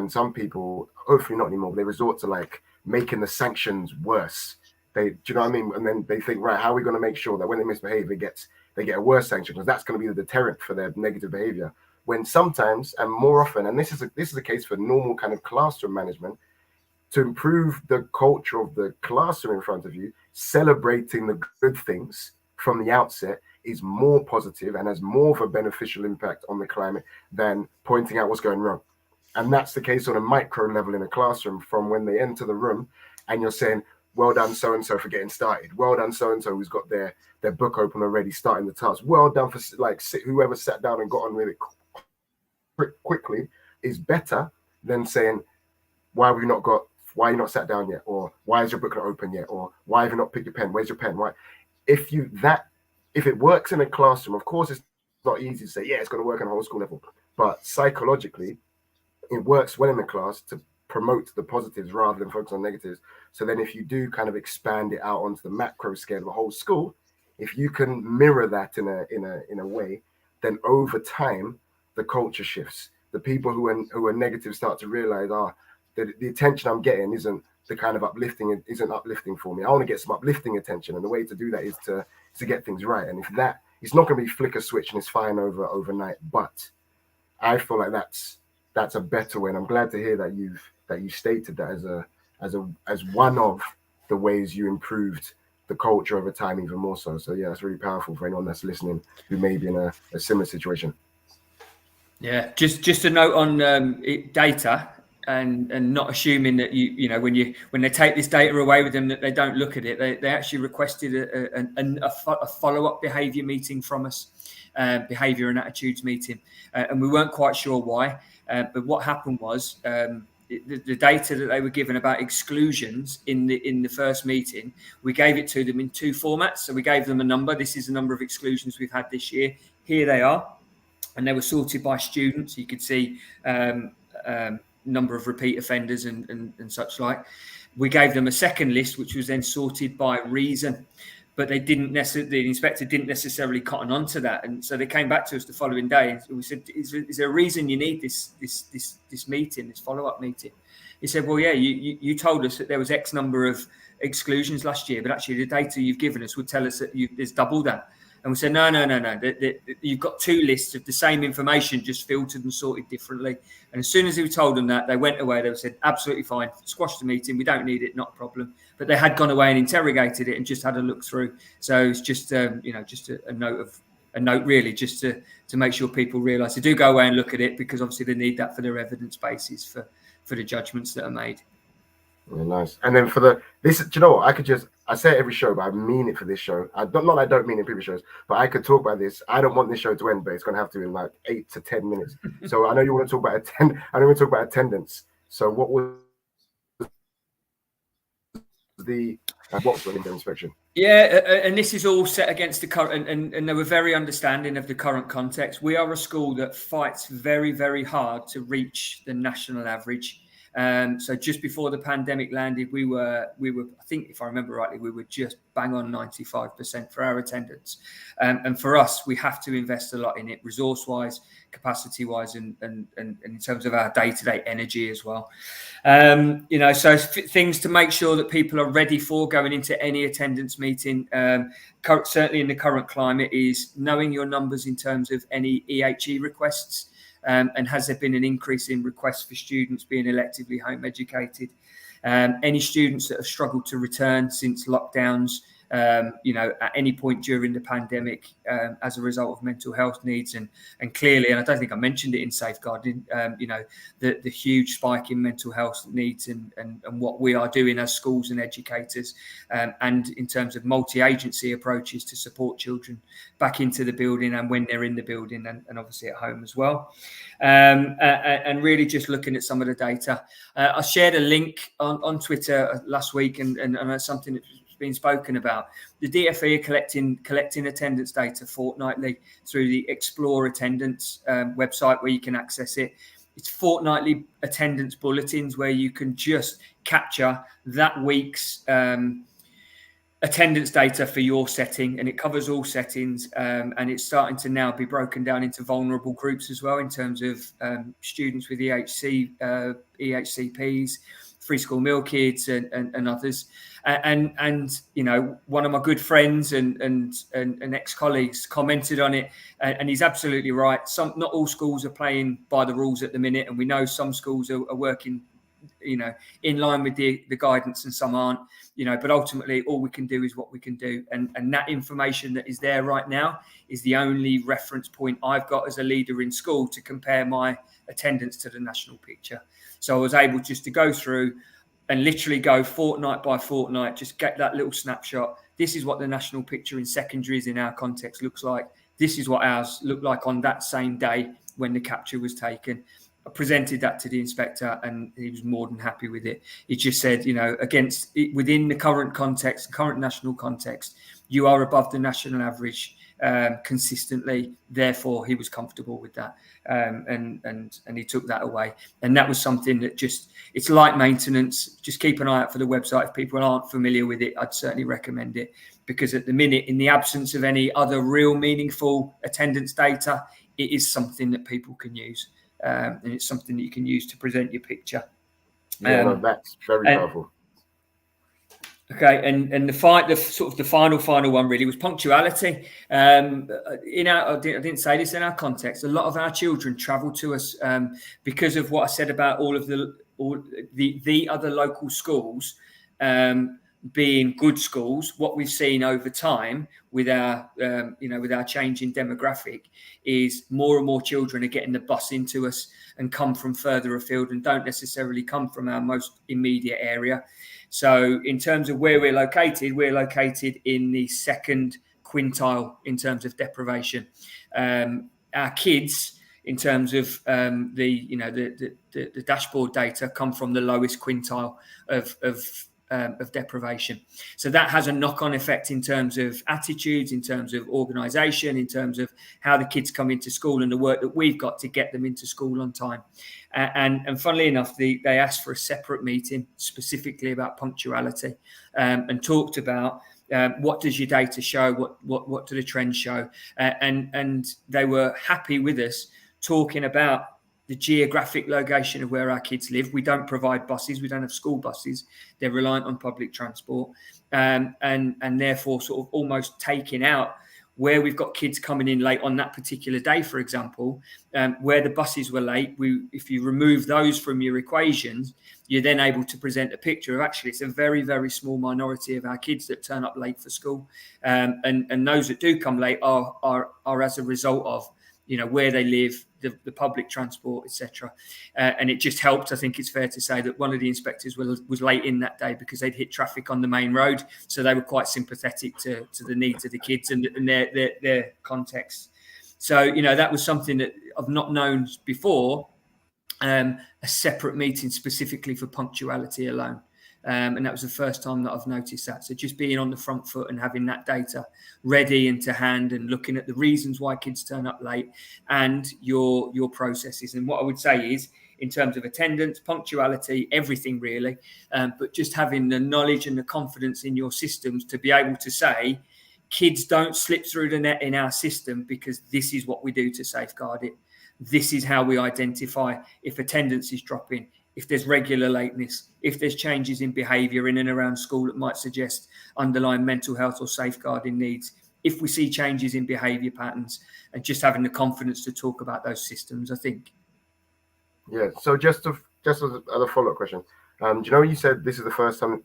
some people, hopefully not anymore, but they resort to like making the sanctions worse. Do you know what I mean? And then they think, right, how are we going to make sure that when they misbehave, they get a worse sanction, because that's going to be the deterrent for their negative behavior. When sometimes, and more often, and this is a case for normal kind of classroom management, to improve the culture of the classroom in front of you, celebrating the good things from the outset is more positive and has more of a beneficial impact on the climate than pointing out what's going wrong. And that's the case on a micro level in a classroom, from when they enter the room and you're saying, well done so-and-so for getting started. Well done so-and-so who's got their book open already, starting the task. Well done for whoever sat down and got on with it quickly is better than saying, why are you not sat down yet? Or why is your book not open yet? Or why have you not picked your pen? Where's your pen? Right? If it works in a classroom, of course it's not easy to say, yeah, it's going to work on a whole school level. But psychologically, it works well in the class to promote the positives rather than focus on negatives. So then if you do kind of expand it out onto the macro scale of the whole school, if you can mirror that in a way, then over time the culture shifts. The people who are negative start to realize, the attention I'm getting isn't the kind of uplifting, isn't uplifting for me. I want to get some uplifting attention, and the way to do that is to get things right. And if that, it's not going to be flicker switch and it's fine overnight, but I feel like that's a better way. And I'm glad to hear that you stated that as one of the ways you improved the culture over time, even more so. So yeah, it's really powerful for anyone that's listening who may be in a similar situation. Yeah, just a note on data and not assuming that when they take this data away with them that they don't look at it. They actually requested a follow-up behaviour meeting from us, behaviour and attitudes meeting, and we weren't quite sure why. But what happened was the data that they were given about exclusions in the first meeting, we gave it to them in two formats. So we gave them a number. This is the number of exclusions we've had this year. Here they are. And they were sorted by students. You could see number of repeat offenders and such like. We gave them a second list, which was then sorted by reason. but they didn't necessarily. The inspector didn't necessarily cotton on to that, and so they came back to us the following day. And we said, "Is there a reason you need this meeting, this follow-up meeting?" He said, "Well, yeah, you told us that there was X number of exclusions last year, but actually the data you've given us would tell us that there's double that." And we said, no. You've got two lists of the same information, just filtered and sorted differently. And as soon as we told them that, they went away. They said, absolutely fine, squash the meeting. We don't need it, not a problem. But they had gone away and interrogated it and just had a look through. So it's just, just a note really, just to make sure people realise they do go away and look at it, because obviously they need that for their evidence basis for the judgments that are made. Yeah, nice. And then for this, do you know what? I say it every show, but I mean it for this show. I don't mean in previous shows, but I could talk about this. I don't want this show to end, but it's going to have to in like 8 to 10 minutes. So I know you want to talk about I don't want to talk about attendance. So what was the inspection? Yeah, and this is all set against the current, and they were very understanding of the current context. We are a school that fights very, very hard to reach the national average. So just before the pandemic landed, we were, I think if I remember rightly, we were just bang on 95% for our attendance. And for us, we have to invest a lot in it, resource-wise, capacity-wise, and in terms of our day-to-day energy as well. So things to make sure that people are ready for going into any attendance meeting, certainly in the current climate, is knowing your numbers in terms of any EHE requests. And has there been an increase in requests for students being electively home educated? Any students that have struggled to return since lockdowns, at any point during the pandemic as a result of mental health needs, and clearly, and I don't think I mentioned it in safeguarding, the huge spike in mental health needs and what we are doing as schools and educators, and in terms of multi-agency approaches to support children back into the building and when they're in the building, and obviously at home as well. And really just looking at some of the data. I shared a link on Twitter last week, and that's something that's been spoken about. The DfE are collecting attendance data fortnightly through the Explore Attendance website, where you can access it. It's fortnightly attendance bulletins where you can just capture that week's attendance data for your setting, and it covers all settings, and it's starting to now be broken down into vulnerable groups as well, in terms of students with EHCPs, free school meal kids, and others. And one of my good friends and ex-colleagues commented on it, and he's absolutely right. Not all schools are playing by the rules at the minute, and we know some schools are working in line with the guidance, and some aren't, but ultimately all we can do is what we can do. And that information that is there right now is the only reference point I've got as a leader in school to compare my attendance to the national picture. So I was able just to go through and literally go fortnight by fortnight, just get that little snapshot. This is what the national picture in secondaries in our context looks like. This is what ours looked like on that same day when the capture was taken. I presented that to the inspector, and he was more than happy with it. He just said, within the current context, current national context, you are above the national average consistently. Therefore, he was comfortable with that, and he took that away. And that was something that it's like maintenance. Just keep an eye out for the website. If people aren't familiar with it, I'd certainly recommend it, because at the minute, in the absence of any other real meaningful attendance data, it is something that people can use. And it's something that you can use to present your picture. That's very powerful. Okay, and the final one really was punctuality. I didn't say this in our context. A lot of our children travel to us because of what I said about all the other local schools being good schools. What we've seen over time with our changing demographic is more and more children are getting the bus into us and come from further afield and don't necessarily come from our most immediate area. So in terms of where we're located in the second quintile in terms of deprivation. Our kids, in terms of the dashboard data, come from the lowest quintile of deprivation. So that has a knock-on effect in terms of attitudes, in terms of organisation, in terms of how the kids come into school and the work that we've got to get them into school on time. And funnily enough, they asked for a separate meeting specifically about punctuality, and talked about What does your data show? What do the trends show? And they were happy with us talking about the geographic location of where our kids live. We don't provide buses. We don't have school buses. They're reliant on public transport, and therefore sort of almost taking out where we've got kids coming in late on that particular day, for example, where the buses were late. If you remove those from your equations, you're then able to present a picture of actually it's a very, very small minority of our kids that turn up late for school. And those that do come late are as a result of, where they live, the public transport, etc. And it just helped. I think it's fair to say that one of the inspectors was late in that day because they'd hit traffic on the main road. So they were quite sympathetic to the needs of the kids and their context. So, that was something that I've not known before, a separate meeting specifically for punctuality alone. And that was the first time that I've noticed that. So just being on the front foot and having that data ready and to hand and looking at the reasons why kids turn up late and your processes. And what I would say is, in terms of attendance, punctuality, everything really, but just having the knowledge and the confidence in your systems to be able to say, kids don't slip through the net in our system because this is what we do to safeguard it. This is how we identify if attendance is dropping, if there's regular lateness, if there's changes in behaviour in and around school that might suggest underlying mental health or safeguarding needs, if we see changes in behaviour patterns, and just having the confidence to talk about those systems, I think. Yeah. So just as a follow-up question, do you know you said this is the first time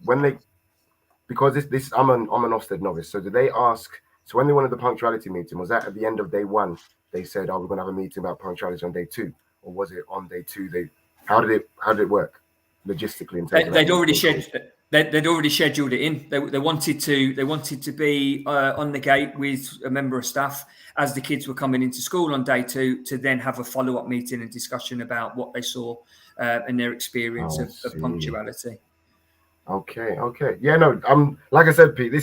because this I'm an Ofsted novice. So did they ask? So when they wanted the punctuality meeting, was that at the end of day one? They said, "Oh, we're going to have a meeting about punctuality on day 2," or was it on day 2? How did it work logistically in terms of they'd already scheduled it in. They wanted to be on the gate with a member of staff as the kids were coming into school on day 2 to then have a follow-up meeting and discussion about what they saw and their experience of punctuality. Okay. Yeah, no, like I said, Pete,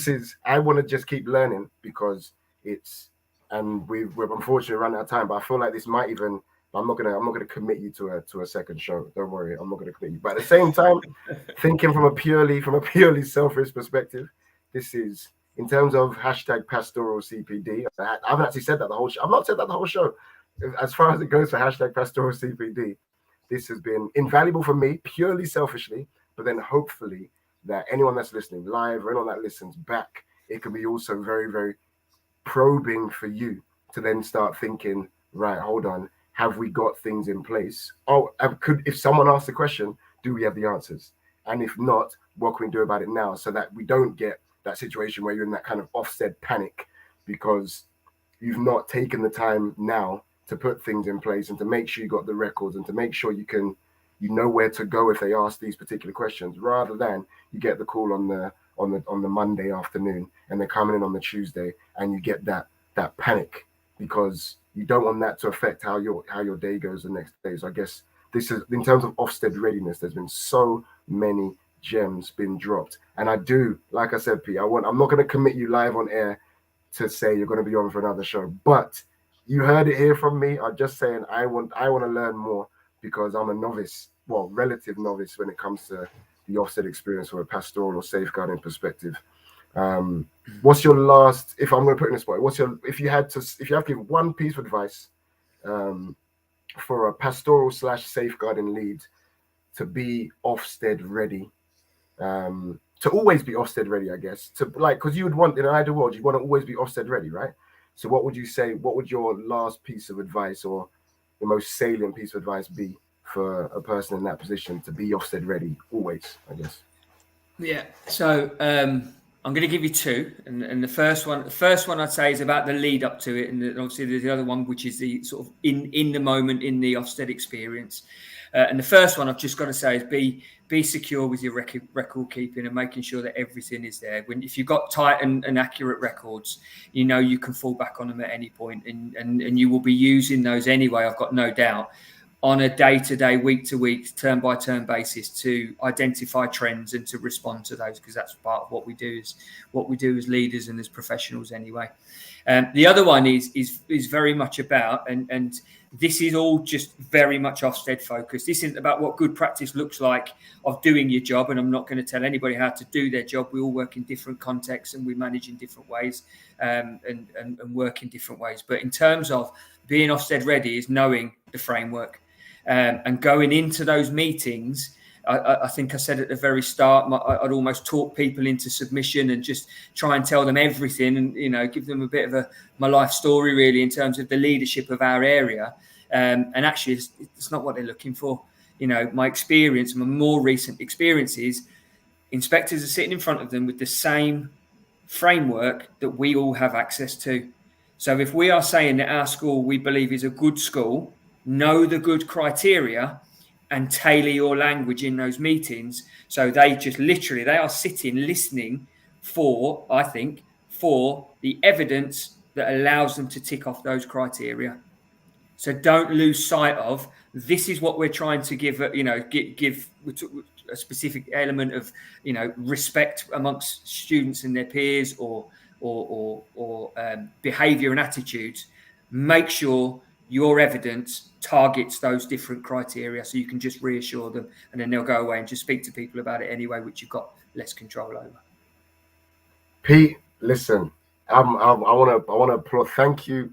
I want to just keep learning because we're unfortunately running out of time, but I feel like this might even, I'm not gonna commit you to a second show. Don't worry, I'm not gonna commit you. But at the same time, thinking from a purely selfish perspective, this is in terms of hashtag pastoral CPD. I haven't actually said that the whole show. I've not said that the whole show. As far as it goes for hashtag pastoral CPD, this has been invaluable for me purely selfishly. But then hopefully that anyone that's listening live or anyone that listens back, it can be also very, very probing for you to then start thinking, right, hold on, have we got things in place? If someone asks the question, do we have the answers? And if not, what can we do about it now so that we don't get that situation where you're in that kind of Ofsted panic because you've not taken the time now to put things in place and to make sure you got the records and to make sure you know where to go if they ask these particular questions, rather than you get the call on the Monday afternoon and they're coming in on the Tuesday and you get that panic because you don't want that to affect how your day goes the next day. So I guess this is, in terms of Ofsted readiness, there's been so many gems been dropped. And I do, like I said, Pete, I'm not going to commit you live on air to say you're going to be on for another show, but you heard it here from me. I'm just saying I want to learn more because I'm a novice, relative novice when it comes to the Ofsted experience from a pastoral or safeguarding perspective. What's your last? If I'm going to put in a spot, if you have to give one piece of advice for a pastoral / safeguarding lead to be Ofsted ready, to always be Ofsted ready, I guess, because you would want, in an ideal world, you want to always be Ofsted ready, right? So what would you say? What would your last piece of advice or the most salient piece of advice be for a person in that position to be Ofsted ready always, I guess? Yeah. So I'm going to give you two, and the first one I'd say is about the lead up to it, and obviously there's the other one which is the sort of in the moment in the Ofsted experience. And the first one I've just got to say is be secure with your record keeping and making sure that everything is there. If you've got tight and accurate records, you can fall back on them at any point, and you will be using those anyway. I've got no doubt, on a day-to-day, week-to-week, turn-by-turn basis to identify trends and to respond to those, because that's part of what we do as leaders and as professionals anyway. The other one is very much about, and this is all just very much Ofsted focused. This isn't about what good practice looks like of doing your job. And I'm not going to tell anybody how to do their job. We all work in different contexts and we manage in different ways and work in different ways. But in terms of being Ofsted ready is knowing the framework and going into those meetings. I think I said at the very start, I'd almost talk people into submission and just try and tell them everything and, you know, give them a bit of my life story really in terms of the leadership of our area. And actually, it's not what they're looking for. You know, my experience, my more recent experiences, inspectors are sitting in front of them with the same framework that we all have access to. So if we are saying that our school we believe is a good school, know the good criteria and tailor your language in those meetings. So they just literally, they are sitting, listening for, I think, for the evidence that allows them to tick off those criteria. So don't lose sight of, this is what we're trying to give, give a specific element of, you know, respect amongst students and their peers or behavior and attitudes. Make sure your evidence targets those different criteria so you can just reassure them and then they'll go away and just speak to people about it anyway, which you've got less control over. Pete, listen, I want to applaud. Thank you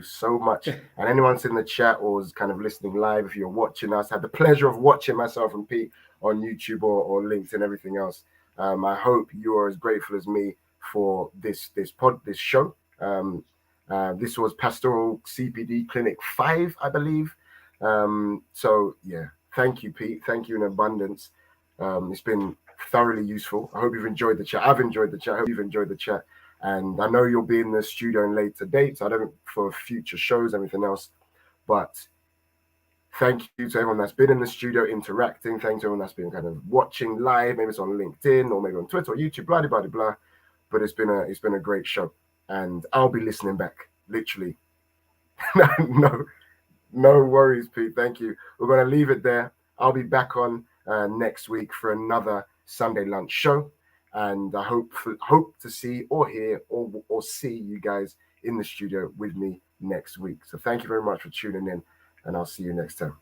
so much. And anyone's in the chat or is kind of listening live, if you're watching us, had the pleasure of watching myself and Pete on YouTube or LinkedIn, everything else. I hope you are as grateful as me for this show. This was Pastoral CPD Clinic 5, I believe. So yeah, thank you, Pete. Thank you in abundance. It's been thoroughly useful. I hope you've enjoyed the chat. I've enjoyed the chat. I hope you've enjoyed the chat. And I know you'll be in the studio in later dates. I don't for future shows, everything else. But thank you to everyone that's been in the studio interacting. Thanks to everyone that's been kind of watching live. Maybe it's on LinkedIn or maybe on Twitter or YouTube, blah, blah, blah, blah. But it's been a great show. And I'll be listening back, literally. No worries, Pete. Thank you. We're going to leave it there. I'll be back on next week for another Sunday lunch show. And I hope to see or hear or see you guys in the studio with me next week. So thank you very much for tuning in, and I'll see you next time.